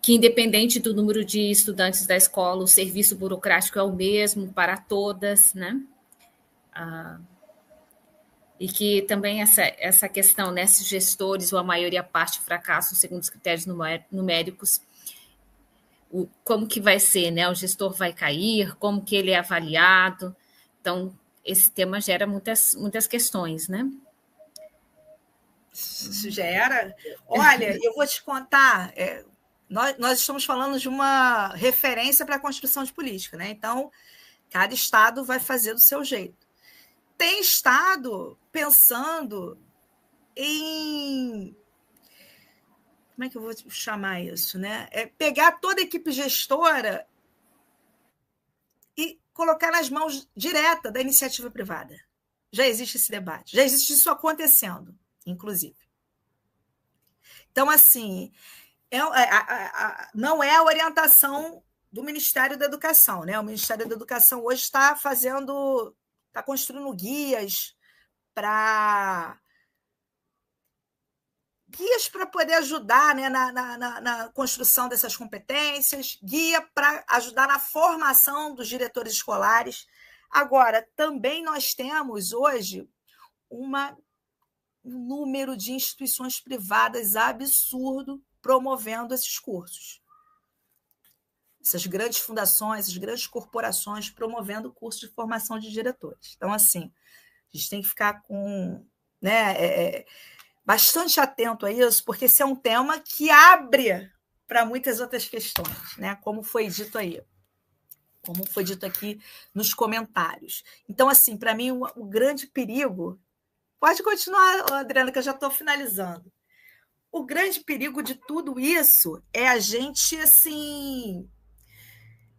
A: Que, independente do número de estudantes da escola, o serviço burocrático é o mesmo para todas, né? E que também essa questão, né, se gestores ou a maioria parte fracassam segundo os critérios numéricos, como que vai ser, né? O gestor vai cair, como que ele é avaliado. Então, esse tema gera muitas questões, né?
B: Isso gera. Olha, eu vou te contar, nós estamos falando de uma referência para a construção de política, né? Então, cada estado vai fazer do seu jeito. Tem estado pensando em... Como é que eu vou chamar isso, né? É pegar toda a equipe gestora e colocar nas mãos direta da iniciativa privada. Já existe esse debate, já existe isso acontecendo, inclusive. Então, assim, não é a orientação do Ministério da Educação, né? O Ministério da Educação hoje está construindo guias para poder ajudar, né, na construção dessas competências, guia para ajudar na formação dos diretores escolares. Agora, também nós temos hoje um número de instituições privadas absurdo promovendo esses cursos. Essas grandes fundações, essas grandes corporações promovendo o curso de formação de diretores. Então, assim, a gente tem que ficar com... né, bastante atento a isso, porque esse é um tema que abre para muitas outras questões, né? Como foi dito aí, como foi dito aqui nos comentários. Então, assim, para mim, o grande perigo... Pode continuar, Adriana, que eu já estou finalizando. O grande perigo de tudo isso é a gente, assim,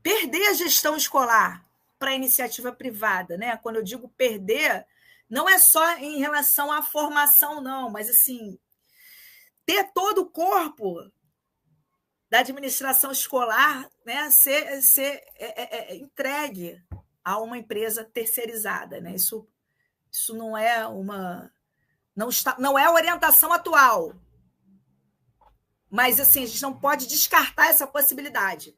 B: perder a gestão escolar para a iniciativa privada, né? Quando eu digo perder, não é só em relação à formação, não, mas, assim, ter todo o corpo da administração escolar, né, ser entregue a uma empresa terceirizada, né? Isso não é não é a orientação atual, mas assim a gente não pode descartar essa possibilidade,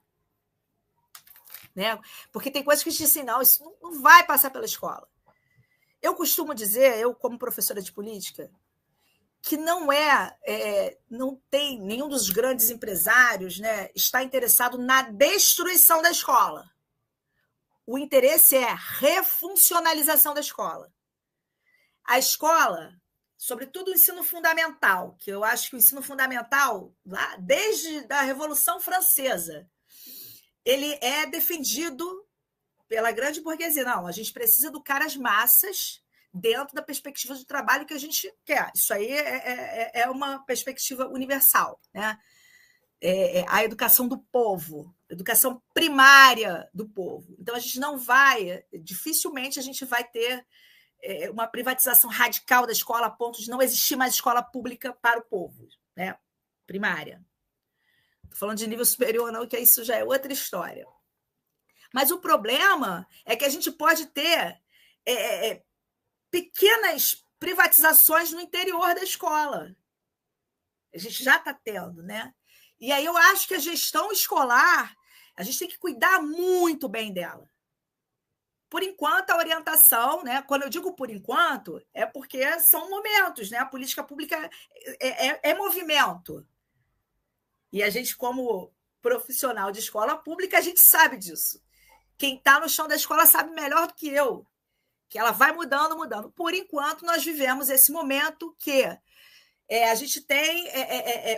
B: né? Porque tem coisas que a gente diz assim, não, isso não vai passar pela escola. Eu costumo dizer, eu como professora de política, que não tem nenhum dos grandes empresários, né, está interessado na destruição da escola. O interesse é a refuncionalização da escola. A escola, sobretudo o ensino fundamental, que eu acho que o ensino fundamental, lá desde a Revolução Francesa, ele é defendido pela grande burguesia. Não, a gente precisa educar as massas dentro da perspectiva de trabalho que a gente quer. Isso aí é uma perspectiva universal, né? A educação do povo, educação primária do povo. Então, a gente não vai, dificilmente a gente vai ter uma privatização radical da escola a ponto de não existir mais escola pública para o povo, né? Primária. Estou falando de nível superior, não, que isso já é outra história. Mas o problema é que a gente pode ter pequenas privatizações no interior da escola. A gente já está tendo, né? E aí eu acho que a gestão escolar, a gente tem que cuidar muito bem dela. Por enquanto, a orientação, né? Quando eu digo por enquanto, é porque são momentos, né? A política pública é movimento. E a gente, como profissional de escola pública, a gente sabe disso. Quem está no chão da escola sabe melhor do que eu, que ela vai mudando, mudando. Por enquanto, nós vivemos esse momento que a gente tem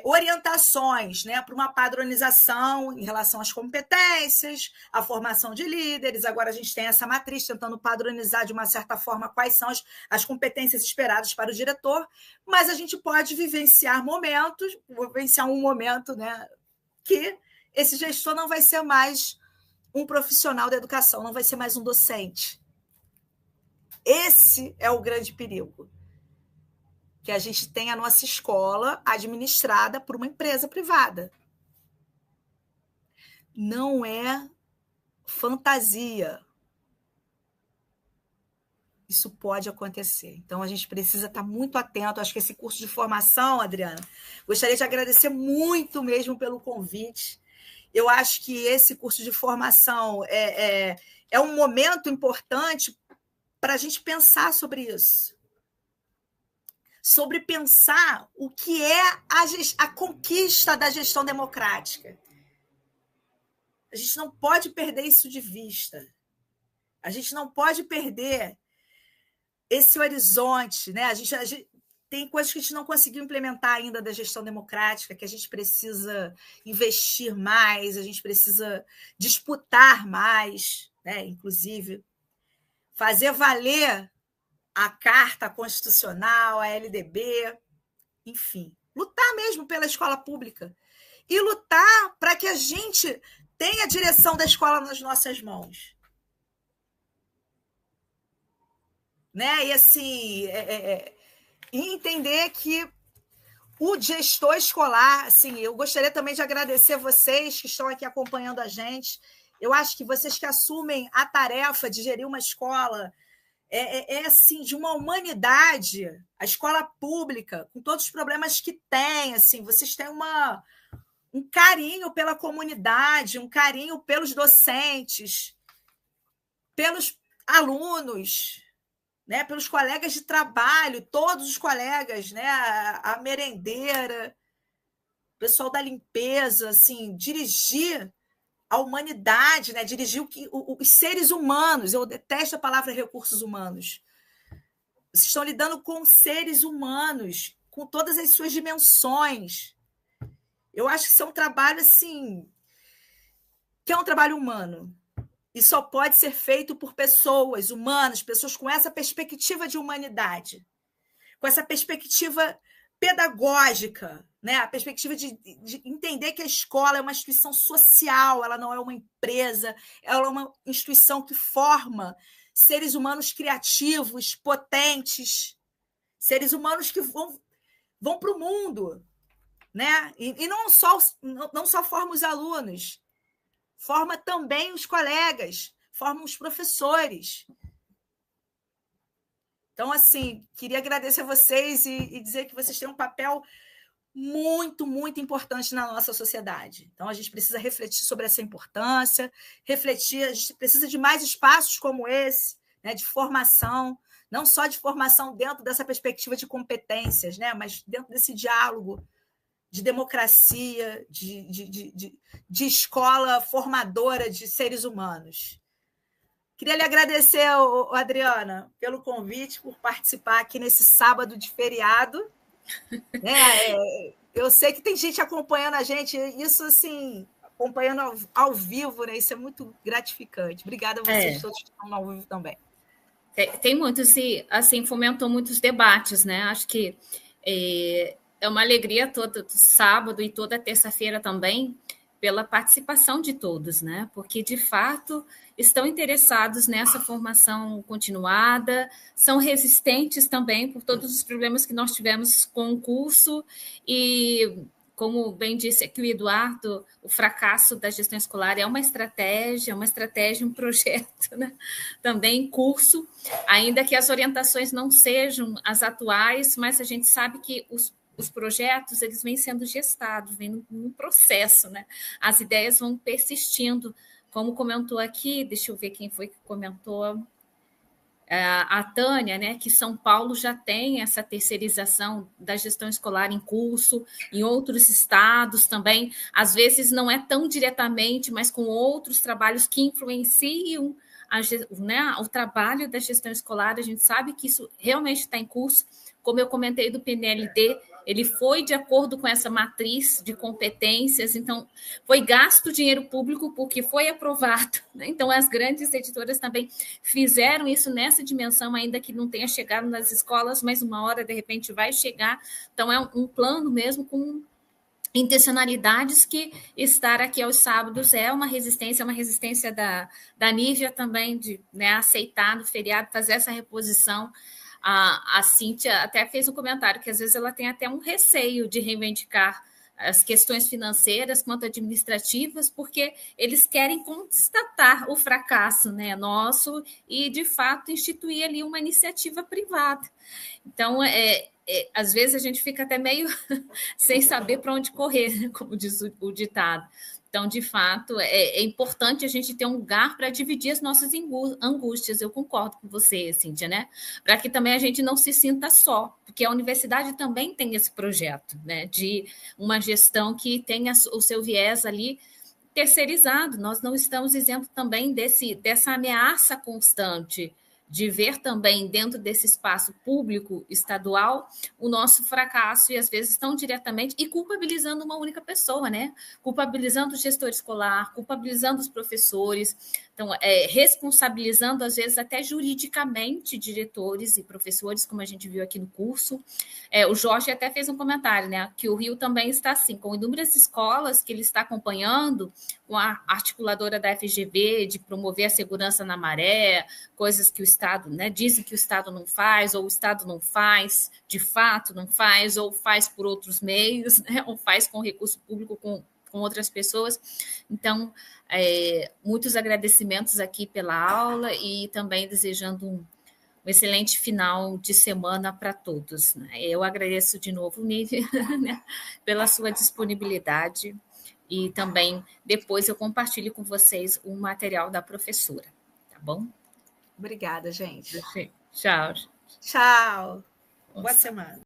B: orientações, né, para uma padronização em relação às competências, à formação de líderes. Agora a gente tem essa matriz tentando padronizar de uma certa forma quais são as competências esperadas para o diretor, mas a gente pode vivenciar um momento, né, que esse gestor não vai ser mais um profissional da educação, não vai ser mais um docente. Esse é o grande perigo. Que a gente tem a nossa escola administrada por uma empresa privada. Não é fantasia. Isso pode acontecer. Então, a gente precisa estar muito atento. Acho que esse curso de formação, Adriana, gostaria de agradecer muito mesmo pelo convite. Eu acho que esse curso de formação é um momento importante para a gente pensar sobre isso. Sobre pensar o que é a conquista da gestão democrática. A gente não pode perder isso de vista. A gente não pode perder esse horizonte, né? A gente tem coisas que a gente não conseguiu implementar ainda da gestão democrática, que a gente precisa investir mais, a gente precisa disputar mais, né? Inclusive, fazer valer a Carta Constitucional, a LDB, enfim, lutar mesmo pela escola pública e lutar para que a gente tenha a direção da escola nas nossas mãos. Né? E assim, entender que o gestor escolar, assim, eu gostaria também de agradecer vocês que estão aqui acompanhando a gente. Eu acho que vocês que assumem a tarefa de gerir uma escola assim, de uma humanidade, a escola pública, com todos os problemas que tem, assim, vocês têm um carinho pela comunidade, um carinho pelos docentes, pelos alunos, né, pelos colegas de trabalho, todos os colegas, né, a merendeira, o pessoal da limpeza, assim, dirigir a humanidade, né, dirigir os seres humanos. Eu detesto a palavra recursos humanos. Vocês estão lidando com seres humanos, com todas as suas dimensões. Eu acho que isso é um trabalho assim, que é um trabalho humano. E só pode ser feito por pessoas humanas, pessoas com essa perspectiva de humanidade, com essa perspectiva pedagógica, né? A perspectiva de entender que a escola é uma instituição social, ela não é uma empresa, ela é uma instituição que forma seres humanos criativos, potentes, seres humanos que vão para o mundo, né? E não só forma os alunos, forma também os colegas, forma os professores. Então, assim, queria agradecer a vocês e dizer que vocês têm um papel muito, muito importante na nossa sociedade. Então, a gente precisa refletir sobre essa importância, refletir, a gente precisa de mais espaços como esse, né, de formação, não só de formação dentro dessa perspectiva de competências, né, mas dentro desse diálogo de democracia, de escola formadora de seres humanos. Queria lhe agradecer, Adriana, pelo convite, por participar aqui nesse sábado de feriado. Eu sei que tem gente acompanhando a gente, isso assim, acompanhando ao vivo, né? Isso é muito gratificante. Obrigada a vocês todos que estão ao vivo também.
A: Tem muitos, e assim, fomentou muitos debates, né? Acho que é uma alegria todo sábado e toda terça-feira também, pela participação de todos, né? Porque, de fato, estão interessados nessa formação continuada, são resistentes também por todos os problemas que nós tivemos com o curso e, como bem disse aqui o Eduardo, o fracasso da gestão escolar é uma estratégia, um projeto, né? Também em curso, ainda que as orientações não sejam as atuais, mas a gente sabe que os projetos eles vêm sendo gestados, vêm num processo, né? As ideias vão persistindo, como comentou aqui, deixa eu ver quem foi que comentou, a Tânia, né, que São Paulo já tem essa terceirização da gestão escolar em curso, em outros estados também, às vezes não é tão diretamente, mas com outros trabalhos que influenciam o trabalho da gestão escolar. A gente sabe que isso realmente está em curso, como eu comentei do PNLD, ele foi de acordo com essa matriz de competências, então foi gasto dinheiro público porque foi aprovado, né? Então as grandes editoras também fizeram isso nessa dimensão, ainda que não tenha chegado nas escolas, mas uma hora de repente vai chegar, então é um plano mesmo com intencionalidades que estar aqui aos sábados é uma resistência da Nívia também, de, né, aceitar no feriado, fazer essa reposição. A Cíntia até fez um comentário que às vezes ela tem até um receio de reivindicar as questões financeiras quanto administrativas, porque eles querem constatar o fracasso, né, nosso e, de fato, instituir ali uma iniciativa privada. Então, às vezes a gente fica até meio sem saber para onde correr, como diz o ditado. Então, de fato, é importante a gente ter um lugar para dividir as nossas angústias. Eu concordo com você, Cíntia, né? Para que também a gente não se sinta só, porque a universidade também tem esse projeto, né? De uma gestão que tenha o seu viés ali terceirizado. Nós não estamos isentos também dessa ameaça constante de ver também dentro desse espaço público estadual o nosso fracasso e às vezes tão diretamente e culpabilizando uma única pessoa, né? Culpabilizando o gestor escolar, culpabilizando os professores, Então, responsabilizando, às vezes, até juridicamente, diretores e professores, como a gente viu aqui no curso. O Jorge até fez um comentário, né, que o Rio também está assim, com inúmeras escolas que ele está acompanhando, com a articuladora da FGV, de promover a segurança na maré, coisas que o Estado, né, dizem que o Estado não faz, ou o Estado não faz, de fato não faz, ou faz por outros meios, né, ou faz com recurso público, com outras pessoas. Então, muitos agradecimentos aqui pela aula e também desejando um excelente final de semana para todos. Eu agradeço de novo, Nívia, né, pela sua disponibilidade e também depois eu compartilho com vocês o material da professora, tá bom?
B: Obrigada, gente.
A: Tchau.
B: Tchau. Boa semana.